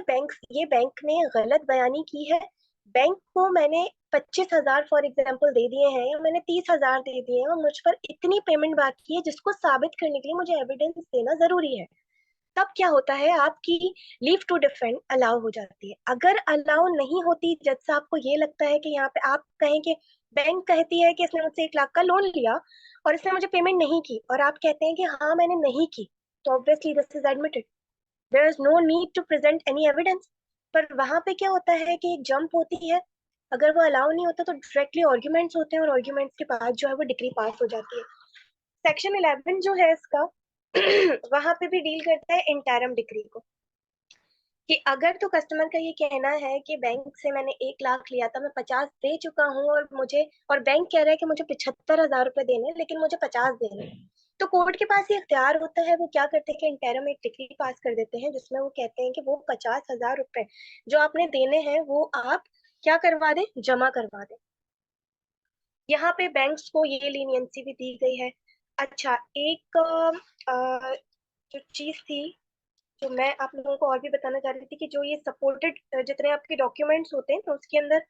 ये बैंक ने गलत बयानी की है, बैंक को मैंने 25,000 फॉर एग्जाम्पल दे दिए हैं या मैंने 30,000 दे दिए हैं और मुझ पर इतनी पेमेंट बाकी है जिसको साबित करने के लिए मुझे एविडेंस देना जरूरी है। तब क्या होता है, आपकी लीव टू डिफेंड अलाउ हो जाती है। अगर अलाउ नहीं होती, जज से आपको ये लगता है कि यहाँ पे आप कहें कि बैंक कहती है कि इसने मुझसे 1 लाख का लोन लिया और इसने मुझे पेमेंट नहीं की और आप कहते हैं कि हाँ मैंने नहीं की, तो obviously this is admitted, there is no need to present any evidence. पर वहां पे क्या होता है कि एक जंप होती है, अगर वो अलाउ नहीं होता तो डायरेक्टली आर्ग्यूमेंट्स होते हैं और आर्ग्यूमेंट्स के बाद जो है वो डिग्री पास हो जाती है। सेक्शन 11 जो है इसका वहां पे भी डील करता है इंटरम डिग्री को, कि अगर तो कस्टमर का ये कहना है कि बैंक से मैंने 1 लाख लिया था, मैं 50 दे चुका हूँ और बैंक कह रहा है कि मुझे 75,000 रुपए देने हैं लेकिन मुझे 50 देने हैं, तो कोर्ट के पास ये इख्तियार होता है, वो क्या करते हैं कि इंटरम एक डिग्री पास कर देते हैं जिसमें वो कहते हैं कि वो 50,000 रुपए जो आपने देने हैं वो आप क्या करवा दें, जमा करवा दें। यहाँ पे बैंक्स को ये लीनियंसी भी दी गई है। अच्छा, एक जो चीज थी जो मैं आप लोगों को और भी बताना चाह रही थी कि जो ये सपोर्टेड जितने आपके डॉक्यूमेंट्स होते हैं तो उसके अंदर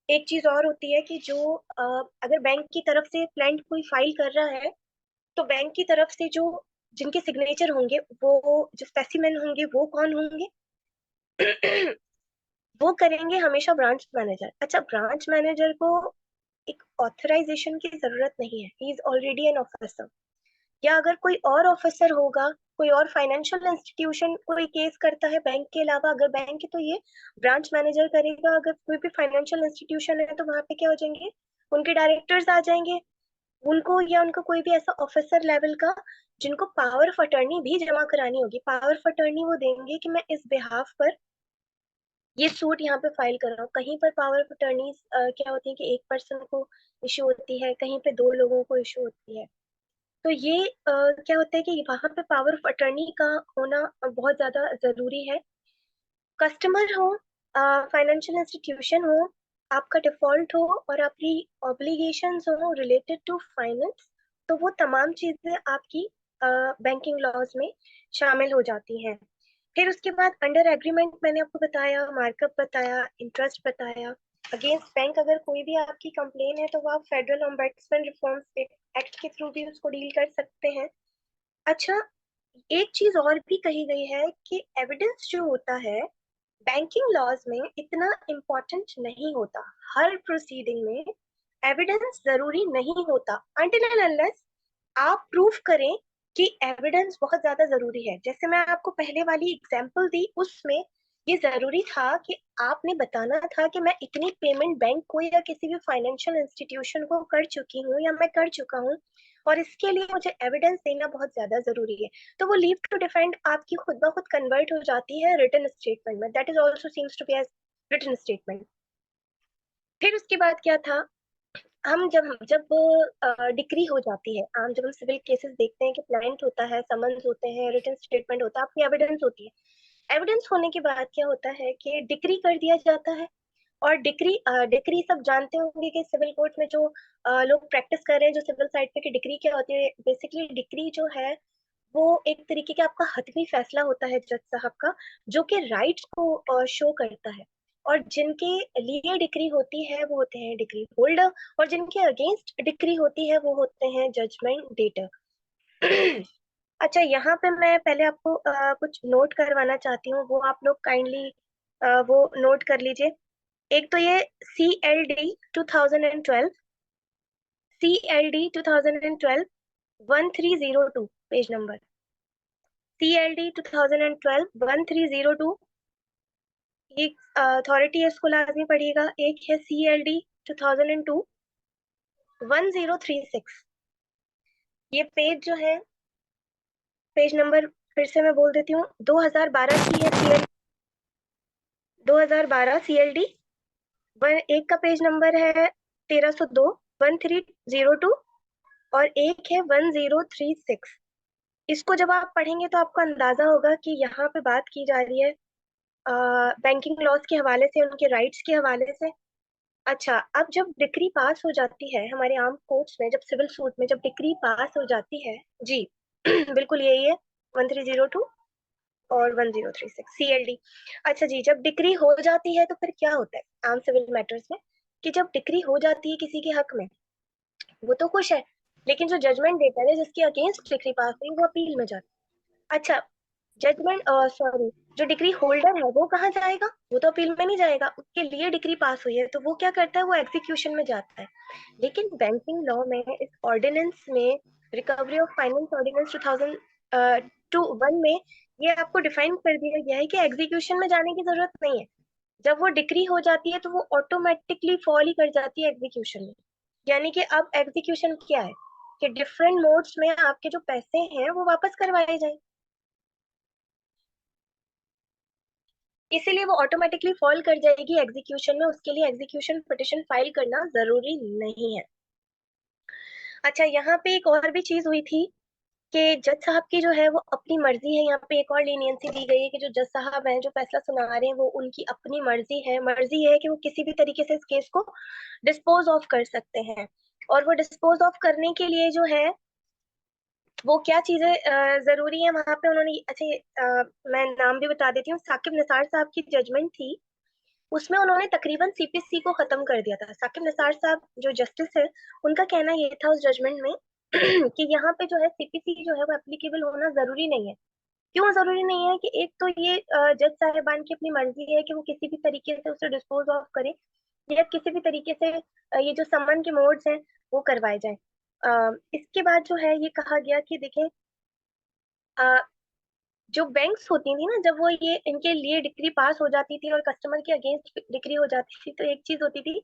एक चीज और होती है कि जो अगर बैंक की तरफ से क्लाइंट कोई फाइल कर रहा है तो बैंक की तरफ से जो जिनके सिग्नेचर होंगे, वो जो स्पेसिमेन होंगे वो कौन होंगे? वो करेंगे हमेशा ब्रांच मैनेजर। अच्छा, ब्रांच मैनेजर को एक ऑथराइजेशन की जरूरत नहीं है, he is already an officer. या अगर कोई और ऑफिसर होगा, कोई और फाइनेंशियल इंस्टीट्यूशन कोई केस करता है बैंक के अलावा, अगर बैंक है तो ये ब्रांच मैनेजर करेगा। अगर कोई भी फाइनेंशियल इंस्टीट्यूशन है तो वहां पे क्या हो जाएंगे, उनके डायरेक्टर्स आ जाएंगे, उनको या उनका कोई भी ऐसा ऑफिसर लेवल का जिनको पावर ऑफ अटर्नी भी जमा करानी होगी। पावर ऑफ अटर्नी वो देंगे कि मैं इस बिहाफ पर ये सूट यहाँ पे फाइल कर रहा हूँ। कहीं पर पावर ऑफ अटर्नीज क्या होती है कि एक पर्सन को इशू होती है, कहीं पे दो लोगों को इशू होती है। तो ये क्या होता है कि वहां पे पावर ऑफ अटर्नी का होना बहुत ज्यादा जरूरी है। कस्टमर हो, फाइनेंशियल इंस्टीट्यूशन हो, आपका डिफॉल्ट हो और आपकी ऑब्लिगेशंस हो रिलेटेड टू फाइनेंस, तो वो तमाम चीजें आपकी बैंकिंग लॉज में शामिल हो जाती हैं। फिर उसके बाद अंडर एग्रीमेंट मैंने आपको बताया, मार्कअप बताया, इंटरेस्ट बताया। अगेंस्ट बैंक अगर कोई भी आपकी कंप्लेन है तो वो आप फेडरल ओम्बड्समैन रिफॉर्म्स एक्ट के थ्रू भी उसको डील कर सकते हैं। अच्छा, एक चीज और भी कही गई है कि एविडेंस जो होता है बैंकिंग लॉज में इतना इम्पोर्टेंट नहीं होता। हर प्रोसीडिंग में एविडेंस जरूरी नहीं होता अनटिल एंड अनलेस आप प्रूफ करें कि एविडेंस बहुत ज्यादा जरूरी है। जैसे मैं आपको पहले वाली एग्जांपल दी, उसमें ये जरूरी था कि आपने बताना था कि मैं इतनी पेमेंट बैंक को या किसी भी फाइनेंशियल इंस्टीट्यूशन को कर चुकी हूँ या मैं कर चुका हूँ, और इसके लिए मुझे एविडेंस देना बहुत ज्यादा जरूरी है। तो वो लीव टू डिफेंड आपकी खुद ब खुद कन्वर्ट हो जाती है रिटन स्टेटमेंट में। That is also seems to be as written statement. फिर उसके बाद क्या था, हम जब जब डिक्री हो जाती है, हम जब हम सिविल केसेस देखते हैं कि क्लाइंट होता है, समन्स होते हैं, रिटन स्टेटमेंट होता है, आपकी एविडेंस होती है। एविडेंस होने के बाद क्या होता है कि डिक्री कर दिया जाता है। और डिक्री डिक्री सब जानते होंगे कि सिविल कोर्ट में जो लोग प्रैक्टिस कर रहे हैं जो सिविल साइड पे, कि डिक्री क्या होती है। बेसिकली डिक्री जो है वो एक तरीके का आपका हतमी फैसला होता है जज साहब का, जो कि राइट्स को शो करता है। और जिनके लिए डिक्री होती है वो होते हैं डिक्री होल्डर, और जिनके अगेंस्ट डिक्री होती है वो होते हैं जजमेंट डेटर। अच्छा, यहाँ पे मैं पहले आपको कुछ नोट करवाना चाहती हूँ, वो आप लोग काइंडली वो नोट कर लीजिए। एक तो ये CLD 2012, CLD 2012 1302 page number, CLD 2012 1302। एक अथॉरिटी है, इसको लाजमी पढ़िएगा। एक है CLD 2002 1036। ये पेज जो है, पेज नंबर फिर से मैं बोल देती हूँ, 2012 की है CLD 2012 CLD। एक का पेज नंबर है 1302 1302 और एक है 1036। इसको जब आप पढ़ेंगे तो आपको अंदाजा होगा कि यहाँ पे बात की जा रही है बैंकिंग लॉज के हवाले से, उनके राइट्स के हवाले से। अच्छा, अब जब डिक्री पास हो जाती है हमारे आर्म कोर्ट्स में, जब सिविल सूट में जब डिक्री पास हो जाती है जी, बिल्कुल यही है 1302 और 1036 CLD। अच्छा जी, जब डिक्री हो जाती है तो फिर क्या होता है आर्म सिविल मैटर्स में, कि जब डिक्री हो जाती है किसी के हक में, वो तो खुश है, लेकिन जो जजमेंट देता है जिसके अगेंस्ट डिक्री पास हुई वो अपील में जाता है। अच्छा, जजमेंट सॉरी, जो डिग्री होल्डर है वो कहाँ जाएगा, वो तो अपील में नहीं जाएगा, उसके लिए डिग्री पास हुई है तो वो क्या करता है, वो एग्जीक्यूशन में जाता है। लेकिन बैंकिंग लॉ में इस ऑर्डिनेंस में, रिकवरी ऑफ फाइनेंस ऑर्डिनेंस 2001 में, ये आपको डिफाइन कर दिया गया है कि एग्जीक्यूशन में जाने की जरूरत नहीं है। जब वो डिक्री हो जाती है तो वो ऑटोमेटिकली फॉल ही कर जाती है एग्जीक्यूशन में। यानी कि अब एग्जीक्यूशन क्या है कि डिफरेंट मोड्स में आपके जो पैसे हैं वो वापस करवाए जाए, इसीलिए वो ऑटोमेटिकली फॉल कर जाएगी एग्जीक्यूशन में। उसके लिए एग्जीक्यूशन पिटिशन फाइल करना जरूरी नहीं है। अच्छा, यहाँ पे एक और भी चीज हुई थी कि जज साहब की जो है वो अपनी मर्जी है। यहाँ पे एक और लीनियंसी दी गई है कि जो जज साहब हैं जो फैसला सुना रहे हैं वो उनकी अपनी मर्जी है कि वो किसी भी तरीके से इस केस को डिस्पोज ऑफ कर सकते हैं। और वो डिस्पोज ऑफ करने के लिए जो है वो क्या चीजें जरूरी है वहां पे उन्होंने, अच्छा मैं नाम भी बता देती हूँ, साकिब निसार साहब की जजमेंट थी। उसमें उन्होंने तकरीबन सीपीसी को खत्म कर दिया था। साकिब निसार साहब जो जस्टिस है, उनका कहना ये था उस जजमेंट में कि यहाँ पे जो है सीपीसी जो है वो एप्लीकेबल होना जरूरी नहीं है। क्यों जरूरी नहीं है? कि एक तो ये जज साहिबान की अपनी मर्जी है कि वो किसी भी तरीके से उसे डिस्पोज ऑफ करे, या किसी भी तरीके से ये जो समन के मोड्स हैं वो करवाए जाए। इसके बाद जो है ये कहा गया कि देखें, जो बैंक्स होती थी ना, जब वो ये इनके लिए डिक्री पास हो जाती थी और कस्टमर के अगेंस्ट डिक्री हो जाती थी, तो एक चीज होती थी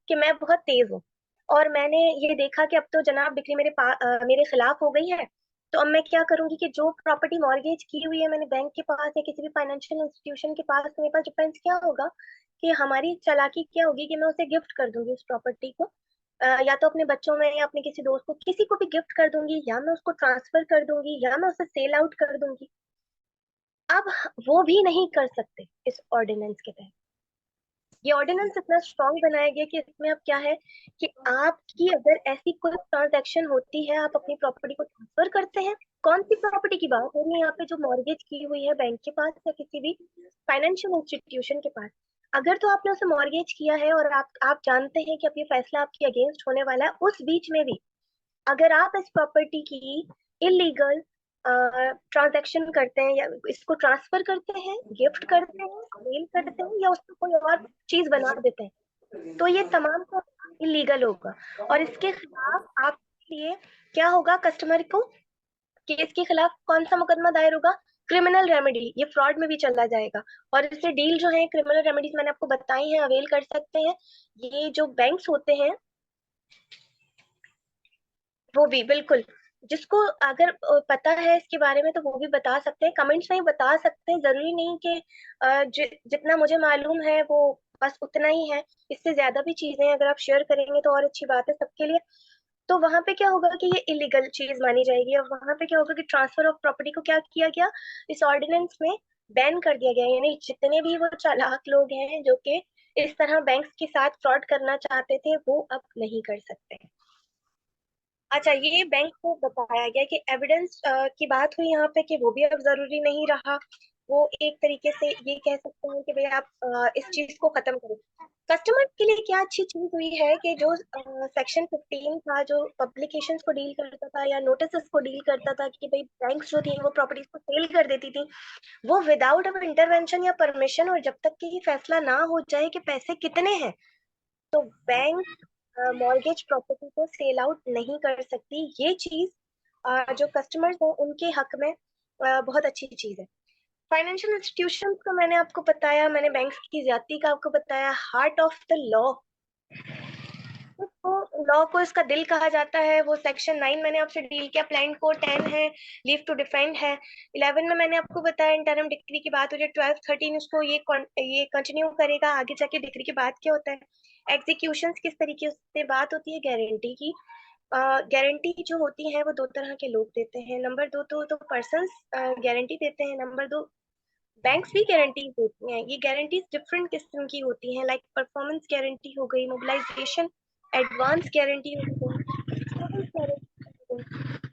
कि मैं बहुत तेज हूँ और मैंने ये देखा कि अब तो जनाब डिक्री मेरे खिलाफ हो गई है, तो अब मैं क्या करूंगी कि जो प्रॉपर्टी मॉर्गेज की हुई है मैंने बैंक के पास या किसी भी फाइनेंशियल इंस्टीट्यूशन के पास, मेरे पास डिफेंस क्या होगा कि हमारी चालाकी क्या होगी कि मैं उसे गिफ्ट कर दूंगी उस प्रॉपर्टी को। या तो अपने बच्चों में या अपने किसी दोस्त को, किसी को भी गिफ्ट कर दूंगी, या मैं उसको ट्रांसफर कर दूंगी, या मैं उसे सेल आउट कर दूंगी। अब वो भी नहीं कर सकते इस ऑर्डिनेंस के तहत। ये ऑर्डिनेंस इतना स्ट्रांग बनाया गया कि इसमें अब क्या है कि आपकी अगर ऐसी कोई ट्रांजैक्शन होती है, आप अपनी प्रॉपर्टी को ट्रांसफर करते हैं, कौन सी प्रॉपर्टी की बात हो रही है यहाँ पे? जो मॉर्गेज की हुई है बैंक के पास या किसी भी फाइनेंशियल इंस्टीट्यूशन के पास, अगर तो आपने उसे मॉर्गेज किया है और आप जानते हैं कि अब ये फैसला आपके अगेंस्ट होने वाला है, उस बीच में भी अगर आप इस प्रॉपर्टी की इलीगल ट्रांजैक्शन करते हैं या इसको ट्रांसफर करते हैं, गिफ्ट करते हैं, सेल करते हैं, या उसको कोई और चीज बना देते हैं, तो ये तमाम का इलीगल होगा। और इसके खिलाफ आपके लिए क्या होगा? कस्टमर को केस के खिलाफ कौन सा मुकदमा दायर होगा? Criminal remedy. ये फ्रॉड में भी चला जाएगा। और इससे डील जो है, क्रिमिनल रेमेडीज मैंने आपको बताई हैं, अवेल कर सकते हैं। ये जो बैंक्स होते हैं वो भी बिल्कुल, जिसको अगर पता है इसके बारे में तो वो भी बता सकते हैं, कमेंट्स में ही बता सकते हैं। जरूरी नहीं कि जितना मुझे मालूम है वो बस उतना ही है। इससे ज्यादा भी चीजें अगर आप शेयर करेंगे तो और अच्छी बात है सबके लिए। तो वहां पे क्या होगा कि ये इलीगल चीज मानी जाएगी। और वहां पे क्या होगा कि ट्रांसफर ऑफ प्रॉपर्टी को क्या किया गया, इस ऑर्डिनेंस में बैन कर दिया गया। यानी जितने भी वो चालाक लोग हैं जो कि इस तरह बैंक्स के साथ फ्रॉड करना चाहते थे, वो अब नहीं कर सकते। अच्छा, ये बैंक को बताया गया कि एविडेंस की बात हुई यहाँ पे कि वो भी अब जरूरी नहीं रहा। वो एक तरीके से ये कह सकते हैं कि भाई आप इस चीज को खत्म करो। कस्टमर के लिए क्या अच्छी चीज हुई है कि जो सेक्शन 15 था, जो पब्लिकेशंस को डील करता था या नोटिस को डील करता था कि भाई बैंक्स जो थी वो प्रॉपर्टीज को सेल कर देती थी, वो विदाउट अब इंटरवेंशन या परमिशन, और जब तक कि ये फैसला ना हो जाए कि पैसे कितने हैं, तो बैंक मॉर्गेज प्रॉपर्टी को सेल आउट नहीं कर सकती। ये चीज जो कस्टमर्स हैं उनके हक में बहुत अच्छी चीज है। फाइनेंशियल इंस्टीट्यूशंस का मैंने आपको बताया, मैंने बैंक्स की ज्यादती का आपको बताया। हार्ट ऑफ द लॉ, तो लॉ को इसका दिल कहा जाता है, वो सेक्शन 9 मैंने आपसे डील किया, प्लान को 10 है, लीव टू डिफेंड है। 11 में मैंने आपको बताया इंटरम डिक्री की बात हो जाए। 12 13 उसको ये कंटिन्यू करेगा आगे जाके। डिक्री के बाद क्या होता है? एग्जीक्यूशन किस तरीके से बात होती है? गारंटी की। गारंटी जो होती है वो दो तरह के लोग देते हैं। नंबर दो, तो पर्सन्स गारंटी देते हैं। नंबर दो, बैंक्स भी गारंटीज देती हैं। ये गारंटीज डिफरेंट किस्म की होती हैं, लाइक परफॉर्मेंस गारंटी हो गई, मोबिलाइजेशन एडवांस गारंटी हो गई,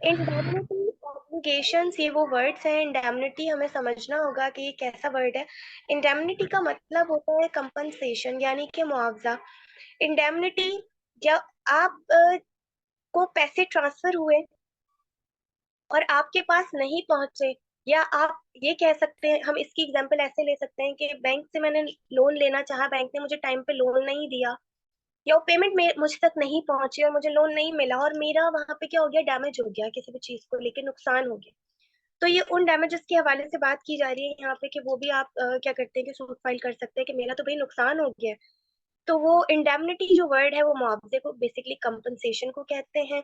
इंडेमनिटी ऑब्लिगेशंस। ये वो वर्ड्स हैं। इंडेमनिटी हमें समझना होगा कि ये कैसा वर्ड है। इंडेमनिटी का मतलब होता है कंपनसेशन, यानी कि मुआवजा। इंडेमनिटी, जब आप को पैसे ट्रांसफर हुए और आपके पास नहीं पहुंचे, या आप ये कह सकते हैं, हम इसकी एग्जांपल ऐसे ले सकते हैं कि बैंक से मैंने लोन लेना चाहा, बैंक ने मुझे टाइम पे लोन नहीं दिया, या वो पेमेंट मुझ तक नहीं पहुंची और मुझे लोन नहीं मिला, और मेरा वहां पे क्या हो गया, डैमेज हो गया, किसी भी चीज को लेके नुकसान हो गया। तो ये उन डैमेजेस के हवाले से बात की जा रही है यहाँ पे कि वो भी आप क्या करते हैं कि सूट फाइल कर सकते हैं कि मेरा तो भाई नुकसान हो गया है। तो वो इंडेमनिटी जो वर्ड है वो मुआवजे को, बेसिकली कंपनसेशन को कहते हैं।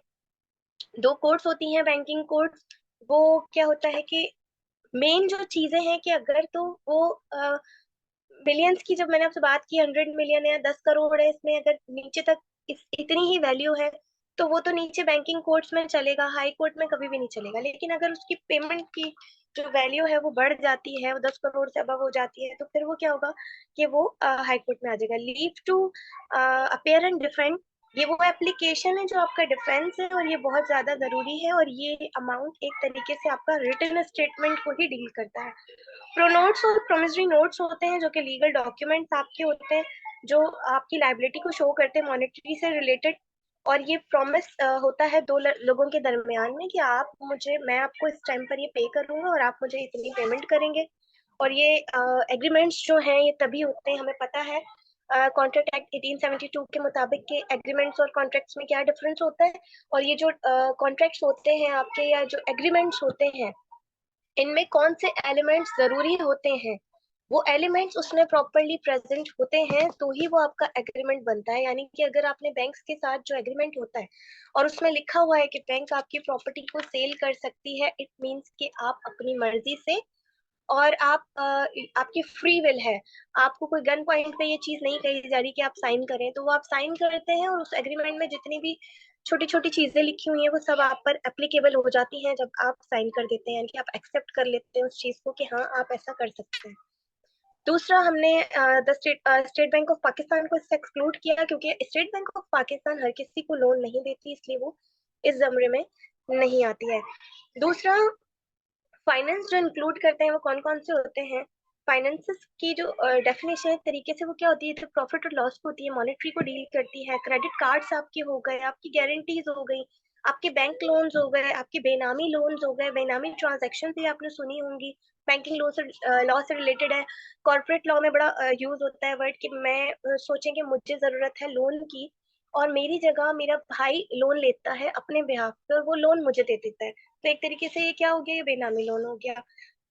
दो कोड्स होती हैं बैंकिंग कोड्स। वो क्या होता है कि मेन जो चीजें हैं कि अगर तो वो मिलियंस की, जब मैंने आपसे बात की 100 मिलियन या 10 करोड़ है, इसमें अगर नीचे तक इतनी ही वैल्यू है, तो वो तो नीचे बैंकिंग कोर्ट्स में चलेगा, हाई कोर्ट में कभी भी नहीं चलेगा। लेकिन अगर उसकी पेमेंट की जो वैल्यू है वो बढ़ जाती है, वो 10 करोड़ से अबव हो जाती है, तो फिर वो क्या होगा कि वो हाई कोर्ट में आ जाएगा। Leave to appear and defend, ये वो एप्लीकेशन है जो आपका डिफेंस है, और ये बहुत ज्यादा जरूरी है। और ये अमाउंट एक तरीके से आपका रिटर्न स्टेटमेंट को ही डील करता है। प्रोनोट्स और प्रोमिसरी नोट्स होते हैं जो कि लीगल डॉक्यूमेंट्स आपके होते हैं, जो आपकी लाइबिलिटी को शो करते हैं मॉनेटरी से रिलेटेड। और ये प्रॉमिस होता है दो लोगों के दरमियान में कि मैं आपको इस टाइम पर ये पे करूंगा और आप मुझे इतनी पेमेंट करेंगे। और ये एग्रीमेंट्स जो हैं ये तभी होते हैं, हमें पता है कॉन्ट्रैक्ट एक्ट 1872 के मुताबिक के एग्रीमेंट्स और कॉन्ट्रैक्ट्स में क्या डिफरेंस होता है। और ये जो कॉन्ट्रैक्ट्स होते हैं आपके, या जो एग्रीमेंट्स होते हैं, इनमें कौन से एलिमेंट्स जरूरी होते हैं, वो एलिमेंट्स उसमें प्रॉपरली प्रेजेंट होते हैं तो ही वो आपका एग्रीमेंट बनता है। यानी कि अगर आपने बैंक्स के साथ जो एग्रीमेंट होता है और उसमें लिखा हुआ है कि बैंक आपकी प्रॉपर्टी को सेल कर सकती है, इट मीन्स कि आप अपनी मर्जी से, और आपकी फ्री विल है, आपको कोई गन पॉइंट पे ये चीज नहीं कही जा रही कि आप साइन करें, तो वो आप साइन करते हैं। और उस एग्रीमेंट में जितनी भी छोटी छोटी चीजें लिखी हुई हैं वो सब आप पर एप्लीकेबल हो जाती हैं जब आप साइन कर देते हैं, यानी कि आप एक्सेप्ट कर लेते हैं उस चीज को कि हाँ आप ऐसा कर सकते हैं। दूसरा, हमने the state bank of Pakistan को इससे एक्सक्लूड किया, क्योंकि स्टेट बैंक ऑफ पाकिस्तान हर किसी को लोन नहीं देती, इसलिए वो इस जमरे में नहीं आती है। दूसरा, फाइनेंस जो इंक्लूड करते हैं वो कौन कौन से होते हैं। फाइनेंसेस की जो डेफिनेशन है तरीके से वो क्या होती है, तो प्रॉफिट और लॉस को होती है, मॉनेटरी को डील करती है, क्रेडिट कार्ड्स आपके हो गए, आपकी गारंटीज हो गई, आपके बैंक लोन्स हो गए, आपके बेनामी लोन्स हो गए, बेनामी ट्रांजैक्शन भी आपने सुनी होंगी, बैंकिंग लॉ से रिलेटेड है। कॉर्पोरेट लॉ में बड़ा यूज होता है वर्ड कि मैं सोचें कि मुझे जरूरत है लोन की, और मेरी जगह मेरा भाई लोन लेता है अपने बिहाफ पे और वो लोन मुझे दे देता है, तो एक तरीके से ये क्या हो गया, ये बेनामी लोन हो गया।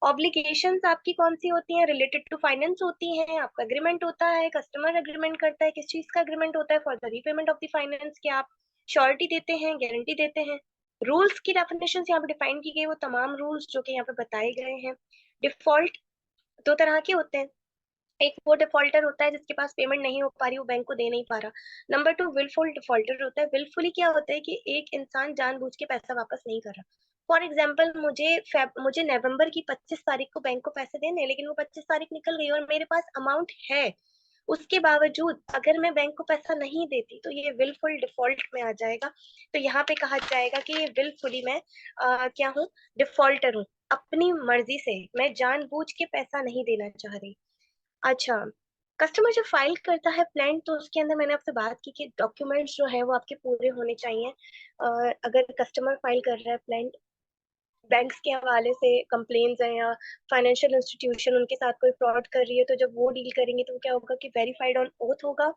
ऑब्लिगेशंस आपकी कौन सी होती हैं, रिलेटेड टू फाइनेंस होती हैं। आपका एग्रीमेंट होता है, कस्टमर एग्रीमेंट करता है, किस चीज का एग्रीमेंट होता है, for the repayment of the finance, कि आप श्योरिटी देते हैं, गारंटी देते हैं। रूल्स की डेफिनेशन यहाँ पे डिफाइन की गई, वो तमाम रूल्स जो कि यहाँ पे बताए गए हैं। डिफॉल्ट दो तरह के होते हैं, एक वो डिफॉल्टर होता है जिसके पास पेमेंट नहीं हो पा रही, वो बैंक को दे नहीं पा रहा। नंबर टू, विलफुल डिफॉल्टर होता है। विलफुली क्या होता है कि एक इंसान जानबूझ के पैसा वापस नहीं कर रहा। फॉर एग्जाम्पल, मुझे नवंबर की 25 तारीख को बैंक को पैसे देने हैं, लेकिन वो 25 तारीख निकल गई और मेरे पास अमाउंट है, उसके बावजूद अगर मैं बैंक को पैसा नहीं देती तो ये विलफुल डिफॉल्ट में आ जाएगा। तो यहाँ पे कहा जाएगा कि ये विलफुली मैं क्या हूँ, डिफॉल्टर हूँ, अपनी मर्जी से मैं जानबूझ के पैसा नहीं देना चाह रही। अच्छा, कस्टमर जब फाइल करता है प्लान, तो उसके अंदर मैंने आपसे बात की कि डॉक्यूमेंट्स जो है वो आपके पूरे होने चाहिए। अगर कस्टमर फाइल कर रहा है प्लान, बैंक्स के हवाले से कंप्लेन्स हैं या फाइनेंशियल इंस्टीट्यूशन उनके साथ कोई फ्रॉड कर रही है, तो जब वो डील करेंगे तो क्या होगा कि वेरीफाइड ऑन ओथ होगा,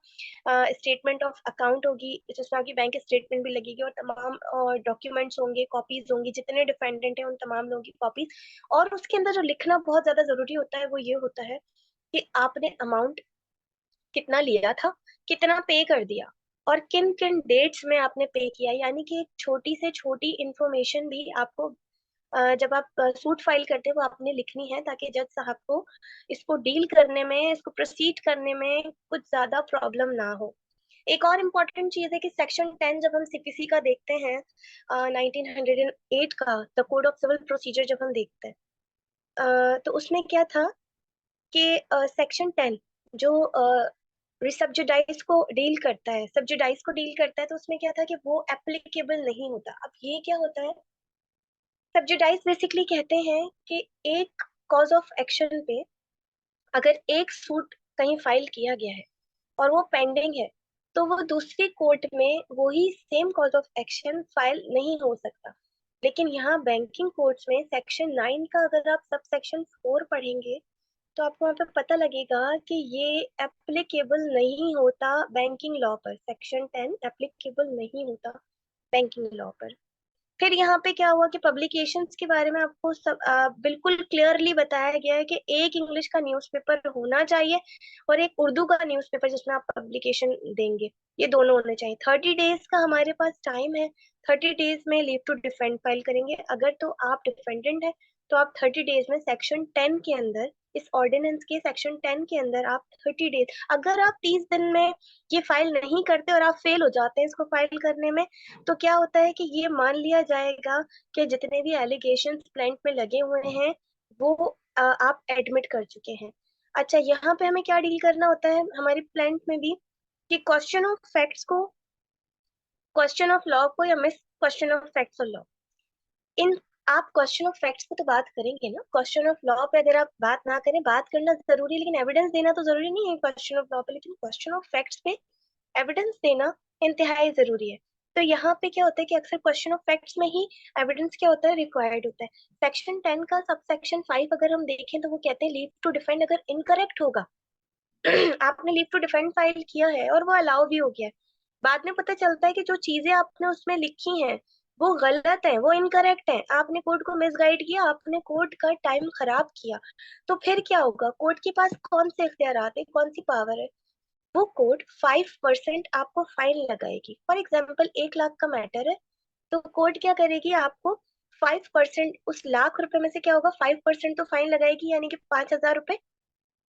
स्टेटमेंट ऑफ अकाउंट होगी जिसमें आपकी बैंक स्टेटमेंट भी लगेगी, और तमाम डॉक्यूमेंट्स होंगे, कॉपीज होंगी, जितने डिफेंडेंट हैं उन तमाम लोगों की कॉपीज। और उसके अंदर जो लिखना बहुत ज्यादा जरूरी होता है वो ये होता है कि आपने अमाउंट कितना लिया था, कितना पे कर दिया, और किन किन डेट्स में आपने पे किया। यानी कि एक छोटी से छोटी इंफॉर्मेशन भी आपको जब आप सूट फाइल करते हैं वो आपने लिखनी है, ताकि जज साहब को इसको डील करने में, इसको प्रोसीड करने में कुछ ज्यादा प्रॉब्लम ना हो। एक और इम्पोर्टेंट चीज है कि सेक्शन 10 जब हम सीपीसी का देखते हैं, 1908 का the code of civil procedure जब हम देखते हैं, तो उसमें क्या था कि सेक्शन 10 जो सब्जुडाइज को डील करता है, तो उसमें क्या था कि वो एप्लीकेबल नहीं होता। अब ये क्या होता है, सब्जुडाइज बेसिकली कहते हैं कि एक कॉज ऑफ एक्शन पे अगर एक सूट कहीं फाइल किया गया है और वो पेंडिंग है, तो वो दूसरी कोर्ट में वही same cause of action file नहीं हो सकता। लेकिन यहाँ बैंकिंग कोर्ट्स में सेक्शन 9 का अगर आप सब सेक्शन 4 पढ़ेंगे तो आपको वहाँ पे पता लगेगा कि ये एप्लीकेबल नहीं होता बैंकिंग लॉ पर। सेक्शन 10 एप्लीकेबल नहीं होता बैंकिंग लॉ पर। फिर यहाँ पे क्या हुआ कि पब्लिकेशंस के बारे में आपको सब बिल्कुल क्लियरली बताया गया है कि एक इंग्लिश का न्यूज़पेपर होना चाहिए और एक उर्दू का न्यूज़पेपर जिसमें आप पब्लिकेशन देंगे, ये दोनों होने चाहिए। 30 डेज का हमारे पास टाइम है, 30 डेज में लीव टू डिफेंड फाइल करेंगे। अगर तो आप डिफेंडेंट है तो आप 30 डेज में सेक्शन 10 के अंदर इस ऑर्डिनेंस के सेक्शन 10 के अंदर आप 30 डेज, अगर आप 30 दिन में ये फाइल नहीं करते और आप फेल हो जाते हैं इसको फाइल करने में, तो क्या होता है कि ये मान लिया जाएगा कि जितने भी एलिगेशंस प्लांट में लगे हुए हैं वो आप एडमिट कर चुके हैं। अच्छा, यहाँ पे हमें क्या डील करना होता है हमारी प्लांट में भी, कि क्वेश्चन ऑफ फैक्ट्स को, क्वेश्चन ऑफ लॉ को, या मिस क्वेश्चन ऑफ फैक्ट्स और लॉ, इन, आप क्वेश्चन ऑफ फैक्ट्स पे तो बात करेंगे ना, क्वेश्चन ऑफ लॉ पे अगर आप बात ना करें, बात करना जरूरी है लेकिन एविडेंस देना तो जरूरी नहीं है क्वेश्चन ऑफ लॉ पे, लेकिन क्वेश्चन ऑफ फैक्ट्स पे एविडेंस देना इंतहाई जरूरी है। तो यहाँ पे क्या होता है कि अक्सर क्वेश्चन ऑफ फैक्ट्स में ही एविडेंस क्या होता है, रिक्वायर्ड होता है। सेक्शन 10 का सब सेक्शन 5 अगर हम देखें तो वो कहते हैं लीव टू डिफेंड अगर इनकरेक्ट होगा आपने लीव टू डिफेंड फाइल किया है और वो अलाउ भी हो गया है, बाद में पता चलता है कि जो चीजें आपने उसमें लिखी हैं वो गलत है, वो इनकरेक्ट है, आपने कोर्ट को मिसगाइड किया, आपने कोर्ट का टाइम खराब किया, तो फिर क्या होगा, कोर्ट के पास कौन से इख्तियारात है, कौन सी पावर है, वो कोर्ट 5% आपको फाइन लगाएगी। फॉर एग्जाम्पल 1 लाख का मैटर है तो कोर्ट क्या करेगी, आपको 5% उस लाख रुपए में से क्या होगा, 5% तो फाइन लगाएगी, यानी कि 5,000 रुपए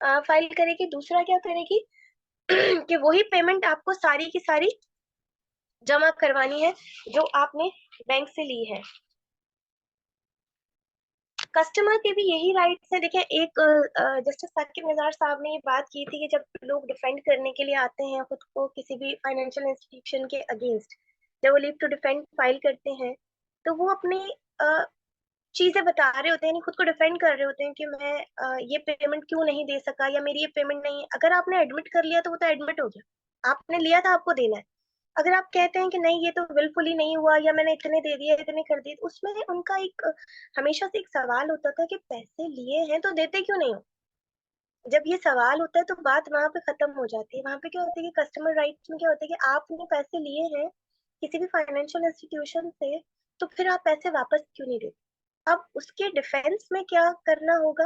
फाइल करेगी। दूसरा क्या करेगी कि वही पेमेंट आपको सारी की सारी जमा करवानी है जो आपने बैंक से ली है। कस्टमर के भी यही राइट्स है। देखिए, एक जस्टिस साकिब निज़ार साहब ने ये बात की थी कि जब लोग डिफेंड करने के लिए आते हैं खुद को किसी भी फाइनेंशियल इंस्टीट्यूशन के अगेंस्ट, जब वो लीव टू डिफेंड फाइल करते हैं तो वो अपनी चीजें बता रहे होते हैं, यानी खुद को डिफेंड कर रहे होते हैं कि मैं ये पेमेंट क्यों नहीं दे सका, या मेरी ये पेमेंट नहीं है। अगर आपने एडमिट कर लिया तो वो तो एडमिट हो गया, आपने लिया था, आपको देना है। अगर आप कहते हैं कि नहीं ये तो विलफुली नहीं हुआ, या मैंने इतने दे दिए, इतने कर दिए, तो उसमें उनका एक हमेशा से एक सवाल होता था कि पैसे लिए हैं तो देते क्यों नहीं हो। जब ये सवाल होता है तो बात वहां पे खत्म हो जाती है। वहां पे क्या होता है कि कस्टमर राइट्स में क्या होता है कि आपने पैसे लिए हैं किसी भी फाइनेंशियल इंस्टीट्यूशन से, तो फिर आप पैसे वापस क्यों नहीं देते। अब उसके डिफेंस में क्या करना होगा,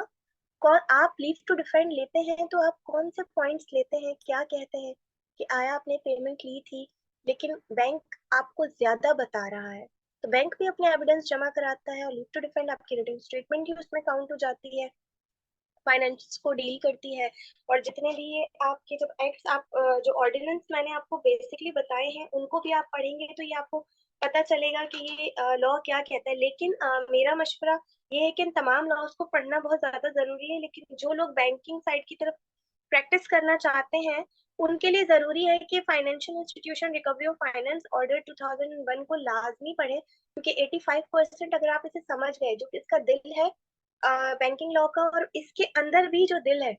कौन, आप लीव टू डिफेंड लेते हैं तो आप कौन से पॉइंट्स लेते हैं, क्या कहते हैं कि आया आपने पेमेंट ली थी लेकिन बैंक आपको ज्यादा बता रहा है, तो बैंक भी अपने एविडेंस जमा कराता है और लीव टू डिफेंड आपकी रिटर्न स्टेटमेंट ही उसमें काउंट हो जाती है, फाइनेंस को डील करती है। और जितने भी ये आपके जब एक्ट्स, आप जो ऑर्डिनेंस मैंने आपको बेसिकली बताए हैं उनको भी आप पढ़ेंगे तो ये आपको पता चलेगा कि ये लॉ क्या कहता है। लेकिन मेरा मशवरा ये है कि इन तमाम लॉज को पढ़ना बहुत ज्यादा जरूरी है, लेकिन जो लोग बैंकिंग साइड की तरफ प्रैक्टिस करना चाहते हैं उनके लिए जरूरी है कि financial institution recovery of finance order 2001 को लाजमी पढ़े, क्योंकि 85% अगर आप इसे समझ गए, जो कि इसका दिल है बैंकिंग लॉ का, और इसके अंदर भी जो दिल है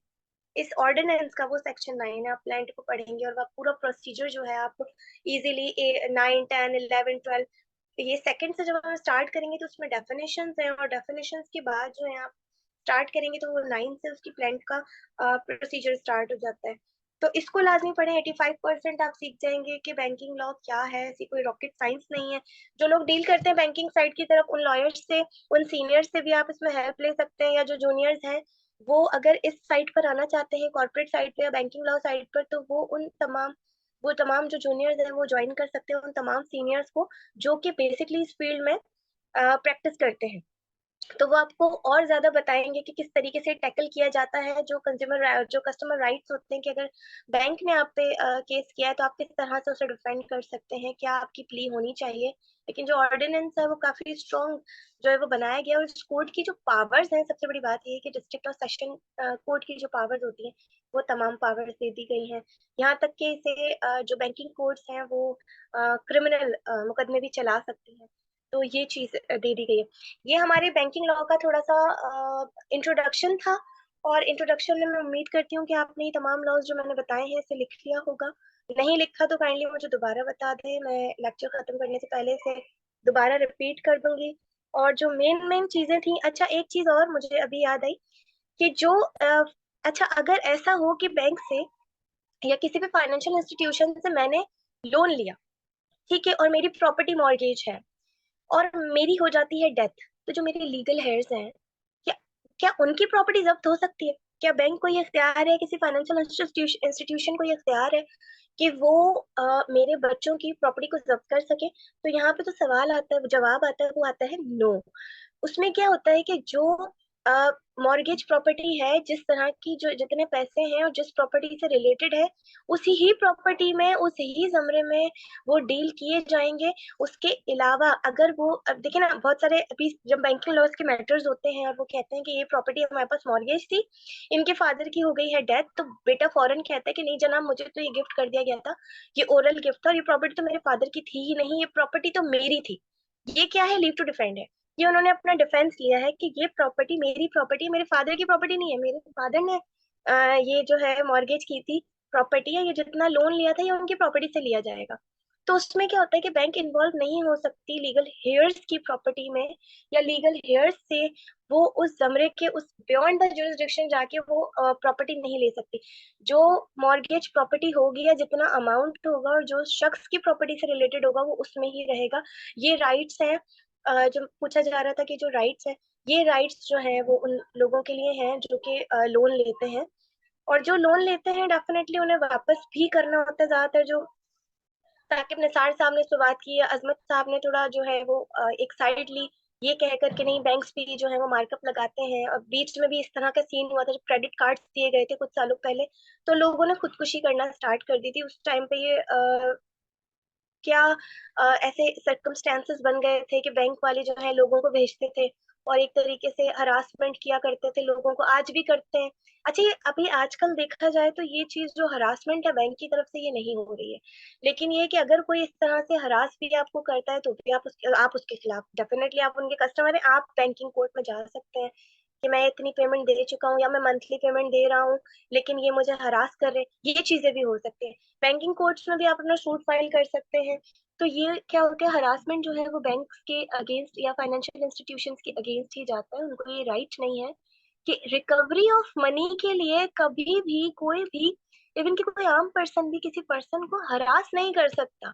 इस ऑर्डिनेंस का वो सेक्शन 9 है, आप प्लांट को पढ़ेंगे और वह पूरा प्रोसीजर जो है आप इजीली 9, 10, 11, 12, ये सेकंड से जब हम स्टार्ट करेंगे तो उसमें डेफिनेशंस हैं, और डेफिनेशंस के बाद जो है आप स्टार्ट करेंगे तो वो 9 से उसकी प्लांट का प्रोसीजर स्टार्ट हो जाता है। तो इसको लाजमी पढ़ें, 85% आप सीख जाएंगे कि बैंकिंग लॉ क्या है, ऐसी कोई रॉकेट साइंस नहीं है। जो लोग डील करते हैं बैंकिंग साइड की तरफ, उन लॉयर्स से, उन सीनियर्स से भी आप इसमें हेल्प ले सकते हैं, या जो जूनियर्स हैं वो अगर इस साइड पर आना चाहते हैं कॉर्पोरेट साइड पे या बैंकिंग लॉ साइड पर, तो वो तमाम जो जूनियर्स हैं वो ज्वाइन कर सकते हैं उन तमाम सीनियर्स को जो कि बेसिकली इस फील्ड में प्रैक्टिस करते हैं। तो वो आपको और ज्यादा बताएंगे कि किस तरीके से टैकल किया जाता है जो कस्टमर राइट्स होते हैं, कि अगर बैंक ने आप पे केस किया है तो आप किस तरह से उसे डिफेंड कर सकते हैं, क्या आपकी प्ली होनी चाहिए। लेकिन जो ऑर्डिनेंस है वो काफी स्ट्रॉन्ग जो है वो बनाया गया, और इस कोर्ट की जो पावर्स हैं, सबसे बड़ी बात ये है कि डिस्ट्रिक्ट और सेशन कोर्ट की जो पावर्स होती हैं वो तमाम पावर्स दे दी गई हैं। यहाँ तक कि इसे जो बैंकिंग कोर्ट्स हैं वो क्रिमिनल मुकदमे भी चला सकती हैं। तो ये चीज दे दी गई है। ये हमारे बैंकिंग लॉ का थोड़ा सा इंट्रोडक्शन था, और इंट्रोडक्शन में मैं उम्मीद करती हूँ कि आपने ये तमाम लॉज जो मैंने बताए हैं इसे लिख लिया होगा। नहीं लिखा तो काइंडली मुझे दोबारा बता दें, मैं लेक्चर खत्म करने से पहले से दोबारा रिपीट कर दूंगी। और जो मेन मेन चीजें थी, अच्छा एक चीज और मुझे अभी याद आई कि जो अच्छा, अगर ऐसा हो कि बैंक से या किसी भी फाइनेंशियल इंस्टीट्यूशन से मैंने लोन लिया, ठीक है, और मेरी प्रॉपर्टी मॉर्गेज है और मेरी हो जाती है डेथ, तो जो मेरे लीगल हेयर्स हैं, क्या क्या उनकी प्रॉपर्टी जब्त हो सकती है? क्या बैंक को ये इख्तियार है, किसी फाइनेंशियल इंस्टीट्यूशन को ये इख्तियार है कि वो मेरे बच्चों की प्रॉपर्टी को जब्त कर सके? तो यहाँ पे तो सवाल आता है, जवाब आता है, वो आता है नो। उसमें क्या होता है कि जो मॉर्गेज प्रॉपर्टी है जिस तरह की, जो जितने पैसे हैं और जिस प्रॉपर्टी से रिलेटेड है, उसी ही प्रॉपर्टी में, उसी ही जमरे में वो डील किए जाएंगे। उसके अलावा अगर वो, अब देखिए ना, बहुत सारे अभी जब बैंकिंग लॉस के मैटर्स होते हैं और वो कहते हैं कि ये प्रॉपर्टी हमारे पास मॉर्गेज थी, इनके फादर की हो गई है डेथ, तो बेटा फौरन कहता है कि नहीं जनाब, मुझे तो ये गिफ्ट कर दिया गया था, ये ओरल गिफ्ट था, और ये प्रॉपर्टी तो मेरे फादर की थी ही नहीं, ये प्रॉपर्टी तो मेरी थी। ये क्या है? लीव टू डिफेंड है। ये उन्होंने अपना डिफेंस लिया है कि ये प्रॉपर्टी मेरी प्रॉपर्टी है, मेरे फादर की प्रॉपर्टी नहीं है, मेरे फादर ने ये जो है मॉर्गेज की थी प्रॉपर्टी है, ये जितना लोन लिया था ये उनकी प्रॉपर्टी से लिया जाएगा। तो उसमें क्या होता है कि बैंक इन्वॉल्व नहीं हो सकती लीगल हेयर्स की प्रॉपर्टी में, या लीगल हेयर्स से वो उस जमरे के उस बियॉन्ड द जुरिस्डिक्शन जाके वो प्रॉपर्टी नहीं ले सकती। जो मॉर्गेज प्रॉपर्टी होगी या जितना अमाउंट होगा और जो शख्स की प्रॉपर्टी से रिलेटेड होगा वो उसमें ही रहेगा। ये राइट्स हैं, जो पूछा जा रहा था कि जो राइट्स है, ये राइट्स जो है वो उन लोगों के लिए हैं जो कि लोन लेते हैं, और जो लोन लेते हैं डेफिनेटली उन्हें वापस भी करना होता है ज्यादातर। जो साकिब निसार साहब ने इस पे बात की है, अजमत साहब ने थोड़ा जो है वो एक साइड ली, ये कह कर के नहीं बैंक्स भी जो है वो मार्कअप लगाते हैं, और बीच में भी इस तरह का सीन हुआ था जब क्रेडिट कार्ड्स दिए गए थे कुछ सालों पहले, तो लोगों ने खुदकुशी करना स्टार्ट कर दी थी उस टाइम पे। ये क्या ऐसे सर्कमस्टेंसेस बन गए थे कि बैंक वाले जो है लोगों को भेजते थे और एक तरीके से हरासमेंट किया करते थे लोगों को, आज भी करते हैं। अच्छा, ये अभी आजकल देखा जाए तो ये चीज जो हरासमेंट है बैंक की तरफ से, ये नहीं हो रही है, लेकिन ये कि अगर कोई इस तरह से हरास भी आपको करता है तो भी आप उसके खिलाफ डेफिनेटली, आप उनके कस्टमर है, आप बैंकिंग कोर्ट में जा सकते हैं कि मैं इतनी पेमेंट दे चुका हूँ या मैं मंथली पेमेंट दे रहा हूँ, लेकिन ये मुझे हरास कर रहे हैं, ये चीजें भी हो सकती है। बैंकिंग कोर्ट्स में भी आप अपना सूट फाइल कर सकते हैं। तो ये क्या हो गया, हरासमेंट जो है वो बैंक के अगेंस्ट या फाइनेंशियल इंस्टीट्यूशंस के अगेंस्ट ही जाता है, उनको ये राइट नहीं है कि रिकवरी ऑफ मनी के लिए कभी भी कोई भी, इवन कि कोई आम पर्सन भी किसी पर्सन को हरास नहीं कर सकता।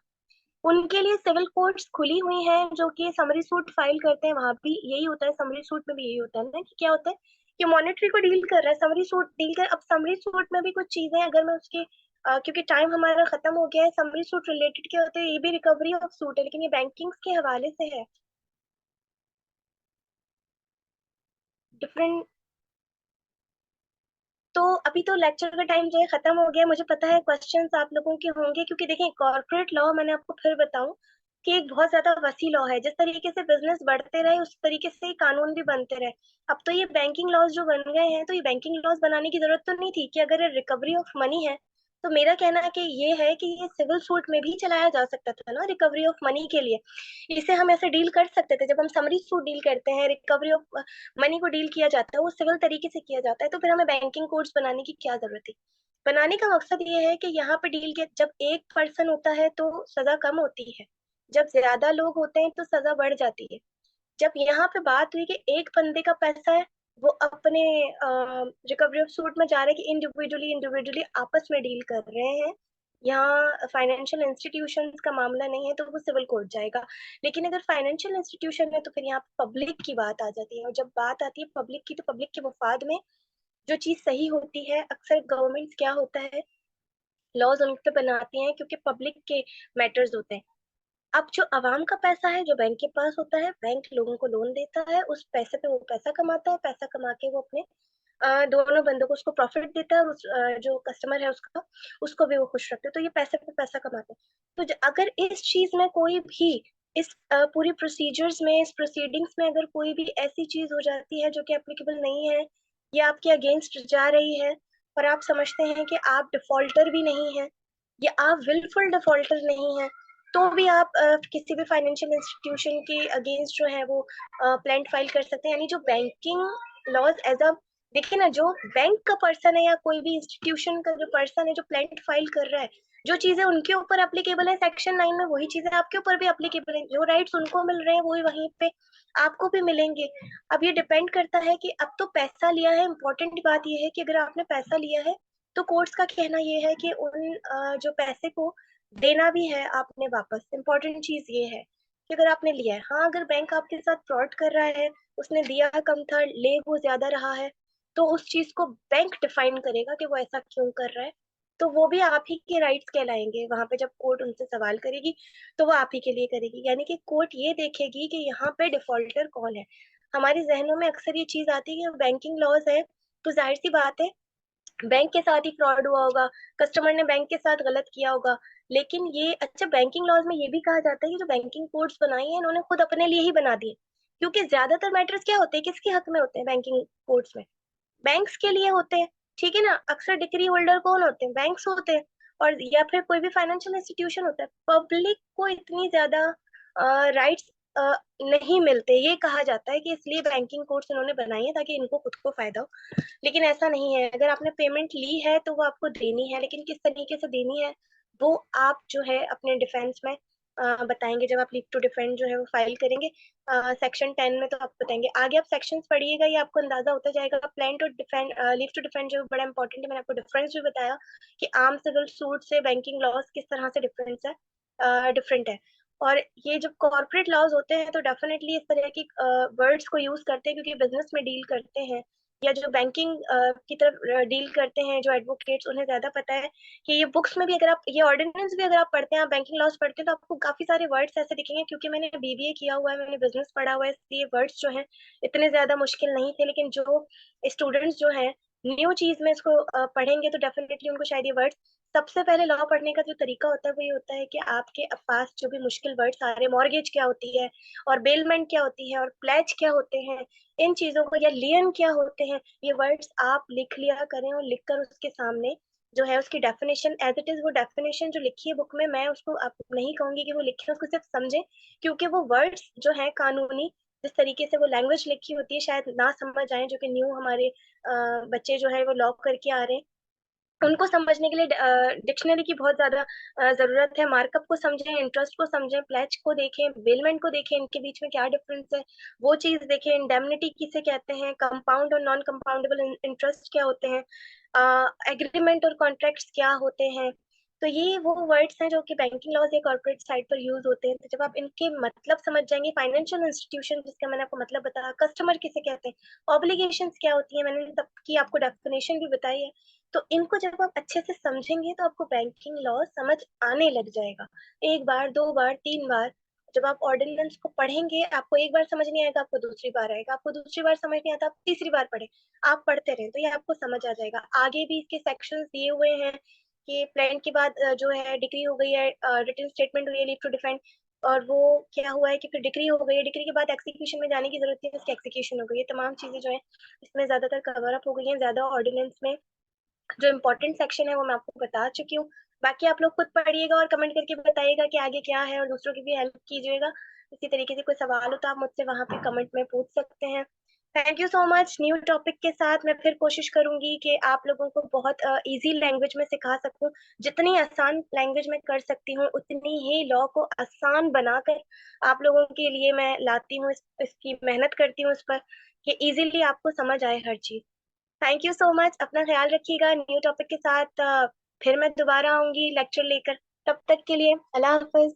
उनके लिए सिविल कोर्ट्स खुली हुई हैं जो कि समरी सूट फाइल करते हैं, वहां भी यही होता है, समरी सूट में भी यही होता है ना, कि क्या होता है कि मॉनेटरी को डील कर रहा है, समरी सूट डील कर, अब समरी सूट में भी कुछ चीजें अगर मैं उसके क्योंकि टाइम हमारा खत्म हो गया है, समरी सूट रिलेटेड क्या होते हैं, ये भी रिकवरी ऑफ सूट है लेकिन ये बैंकिंग के हवाले से है, डिफरेंट। तो अभी तो लेक्चर का टाइम जो है खत्म हो गया है। मुझे पता है क्वेश्चंस आप लोगों के होंगे, क्योंकि देखिए कॉर्पोरेट लॉ, मैंने आपको फिर बताऊं कि एक बहुत ज्यादा वसी लॉ है, जिस तरीके से बिजनेस बढ़ते रहे उस तरीके से ही कानून भी बनते रहे। अब तो ये बैंकिंग लॉज जो बन गए हैं, तो ये बैंकिंग लॉज बनाने की जरूरत तो नहीं थी कि अगर ये रिकवरी ऑफ मनी है, तो मेरा कहना है कि ये है कि ये सिविल सूट में भी चलाया जा सकता था ना रिकवरी ऑफ मनी के लिए। इसे हम ऐसे डील कर सकते थे, जब हम समरी सूट डील करते हैं, रिकवरी ऑफ मनी को डील किया जाता है, वो सिविल तरीके से किया जाता है, तो फिर हमें बैंकिंग कोड्स बनाने की क्या जरूरत है? बनाने का मकसद ये है कि यहाँ पे डील के, जब एक पर्सन होता है तो सजा कम होती है, जब ज्यादा लोग होते हैं तो सजा बढ़ जाती है। जब यहाँ पे बात हुई कि एक बंदे का पैसा है, वो अपने रिकवरी ऑफ सूट में जा रहे हैं कि इंडिविजुअली इंडिविजुअली आपस में डील कर रहे हैं, यहाँ फाइनेंशियल इंस्टीट्यूशंस का मामला नहीं है, तो वो सिविल कोर्ट जाएगा। लेकिन अगर फाइनेंशियल इंस्टीट्यूशन है तो फिर यहाँ पब्लिक की बात आ जाती है, और जब बात आती है पब्लिक की, तो पब्लिक के मफाद में जो चीज सही होती है, अक्सर गवर्नमेंट क्या होता है, लॉज उन पे बनाती हैं क्योंकि पब्लिक के मैटर्स होते हैं। अब जो आवाम का पैसा है जो बैंक के पास होता है, बैंक लोगों को लोन देता है, उस पैसे पे वो पैसा कमाता है, पैसा कमा के वो अपने दोनों बंदों को उसको प्रॉफिट देता है, और जो कस्टमर है उसका, उसको भी वो खुश रखते हैं, तो ये पैसे पे पैसा कमाते हैं। तो अगर इस चीज में कोई भी, इस पूरी प्रोसीजर्स में, इस प्रोसीडिंग्स में अगर कोई भी ऐसी चीज हो जाती है जो कि एप्लीकेबल नहीं है या आपके अगेंस्ट जा रही है, और आप समझते हैं कि आप डिफॉल्टर भी नहीं है या आप विलफुल डिफॉल्टर नहीं है, तो भी आप किसी भी फाइनेंशियल इंस्टीट्यूशन के अगेंस्ट जो है वो प्लेंट फाइल कर सकते हैं। यानी जो बैंकिंग लॉज एज अ, देखिए ना, जो बैंक का पर्सन है या कोई भी इंस्टीट्यूशन का जो पर्सन है जो प्लेंट फाइल कर रहा है, जो चीजें उनके ऊपर एप्लीकेबल है सेक्शन 9 में, वही चीजें आपके ऊपर भी एप्लीकेबल है, जो राइट्स उनको मिल रहे हैं वही वहीं पे आपको भी मिलेंगे। अब ये डिपेंड करता है कि अब तो पैसा लिया है, इंपॉर्टेंट बात ये है कि अगर आपने पैसा लिया है तो कोर्ट्स का कहना ये है कि उन जो पैसे को देना भी है आपने वापस। इम्पोर्टेंट चीज ये है कि अगर आपने लिया है, हाँ अगर बैंक आपके साथ फ्रॉड कर रहा है, उसने दिया कम था ले वो ज्यादा रहा है, तो उस चीज को बैंक डिफाइन करेगा कि वो ऐसा क्यों कर रहा है, तो वो भी आप ही के राइट्स कहलाएंगे वहां पे। जब कोर्ट उनसे सवाल करेगी तो वो आप ही के लिए करेगी, यानी कि कोर्ट ये देखेगी कि यहाँ पे डिफॉल्टर कौन है। हमारे जहनों में अक्सर ये चीज आती है कि बैंकिंग लॉज है तो जाहिर सी बात है बैंक के साथ ही फ्रॉड हुआ होगा, कस्टमर ने बैंक के साथ गलत किया होगा। लेकिन ये अच्छा, बैंकिंग लॉज में ये भी कहा जाता है कि जो बैंकिंग कोड्स बनाई है इन्होंने खुद अपने लिए ही बना दिए, क्योंकि ज्यादातर मैटर्स क्या होते हैं, किसके हक में होते हैं बैंकिंग कोड्स में? बैंक्स के लिए होते हैं, ठीक है ना। अक्सर डिक्री होल्डर कौन होते हैं? बैंक्स होते हैं। और या फिर कोई भी फाइनेंशियल इंस्टीट्यूशन होता है। पब्लिक को इतनी ज्यादा राइट्स नहीं मिलते, ये कहा जाता है कि इसलिए बैंकिंग कोड्स इन्होंने बनाई है ताकि इनको खुद को फायदा हो। लेकिन ऐसा नहीं है, अगर आपने पेमेंट ली है तो वो आपको देनी है, लेकिन किस तरीके से देनी है वो आप जो है अपने डिफेंस में बताएंगे। जब आप लीव टू डिफेंड जो है वो फाइल करेंगे सेक्शन 10 में, तो आप बताएंगे। आगे आप सेक्शंस पढ़िएगा, ये आपको अंदाजा होता जाएगा। Plan to defend, leave to defend जो बड़ा इंपॉर्टेंट है, मैंने आपको डिफरेंस भी बताया कि आम सिविल सूट से बैंकिंग लॉज किस तरह से डिफरेंट है। और ये जब कॉर्पोरेट लॉज होते हैं तो डेफिनेटली इस तरह की वर्ड्स को यूज करते हैं, क्योंकि बिजनेस में डील करते हैं या जो बैंकिंग की तरफ डील करते हैं जो एडवोकेट्स, उन्हें ज्यादा पता है कि ये बुक्स में भी अगर आप ये ऑर्डिनेंस भी अगर आप पढ़ते हैं, आप बैंकिंग लॉज पढ़ते हैं, तो आपको काफी सारे वर्ड्स ऐसे दिखेंगे। क्योंकि मैंने बीबीए किया हुआ है, मैंने बिजनेस पढ़ा हुआ है, इसलिए वर्ड्स जो हैं इतने ज्यादा मुश्किल नहीं थे। लेकिन जो स्टूडेंट्स जो हैं न्यू चीज में इसको पढ़ेंगे तो डेफिनेटली उनको शायद ये वर्ड्स, सबसे पहले लॉ पढ़ने का जो तरीका होता है वो ये होता है कि आपके पास जो भी मुश्किल वर्ड्स आ रहे हैं, मॉर्गेज क्या होती है और बेलमेंट क्या होती है और प्लेज क्या होते हैं, इन चीजों को, या लियन क्या होते हैं, ये वर्ड्स आप लिख लिया करें। और लिखकर उसके सामने जो है उसकी डेफिनेशन एज इट इज, वो डेफिनेशन जो लिखी है बुक में, मैं उसको आपको नहीं कहूंगी कि वो लिखे, उसको सिर्फ समझें। क्योंकि वो वर्ड्स जो है कानूनी, जिस तरीके से वो लैंग्वेज लिखी होती है, शायद ना समझ आए, जो कि न्यू हमारे बच्चे जो है वो लॉ करके आ रहे हैं, उनको समझने के लिए डिक्शनरी की बहुत ज्यादा जरूरत है। मार्कअप को समझें, इंटरेस्ट को समझें, प्लेज को देखें, बेलमेंट को देखें, इनके बीच में क्या डिफरेंस है वो चीज देखें, इंडेमनिटी किसे कहते हैं, कंपाउंड और नॉन कंपाउंडेबल इंटरेस्ट क्या होते हैं, एग्रीमेंट और कॉन्ट्रैक्ट्स क्या होते हैं। तो ये वो वर्ड्स हैं जो कि बैंकिंग लॉज या कॉर्पोरेट साइड पर यूज होते हैं। तो जब आप इनके मतलब समझ जाएंगे, फाइनेंशियल इंस्टीट्यूशन जिसका मैंने आपको मतलब बताया, कस्टमर किसे कहते हैं, ऑब्लिगेशंस क्या होती है, मैंने सबकी आपको डेफिनेशन भी बताई है। तो इनको जब आप अच्छे से समझेंगे तो आपको बैंकिंग लॉ समझ आने लग जाएगा। एक बार, दो बार, तीन बार जब आप ऑर्डिनेंस को पढ़ेंगे, आपको एक बार समझ नहीं आएगा, आपको दूसरी बार आएगा, आपको दूसरी बार समझ नहीं आता, आप तीसरी बार पढ़े, आप पढ़ते रहें तो ये आपको समझ आ जाएगा। आगे भी इसके सेक्शंस दिए हुए हैं कि प्लान के बाद जो है डिग्री हो गई है, रिटन स्टेटमेंट हुई है लीव टू डिफेंड, और वो क्या हुआ है कि फिर डिग्री हो गई है, डिग्री के बाद एक्सिक्यूशन में जाने की जरूरत है, उसकी एक्सिक्यूशन हो गई है। तमाम चीजें जो है इसमें ज्यादातर कवर अप हो गई हैं। ज्यादा ऑर्डिनेंस में जो इम्पोर्टेंट सेक्शन है वो मैं आपको बता चुकी हूँ। बाकी आप लोग खुद पढ़िएगा और कमेंट करके बताइएगा कि आगे क्या है, और दूसरों की भी हेल्प कीजिएगा। इसी तरीके से कोई सवाल हो तो आप मुझसे वहां पे कमेंट में पूछ सकते हैं। Thank you so much. New topic के साथ मैं फिर कोशिश करूंगी कि आप लोगों को बहुत इजी लैंग्वेज में सिखा सकूं। जितनी आसान लैंग्वेज में कर सकती हूँ उतनी ही लॉ को आसान बनाकर आप लोगों के लिए मैं लाती हूँ, इसकी मेहनत करती हूँ इस पर कि इजीली आपको समझ आए हर चीज। Thank you so much. अपना ख्याल रखिएगा। न्यू टॉपिक के साथ फिर मैं दोबारा आऊंगी लेक्चर लेकर। तब तक के लिए अल्लाह हाफिज।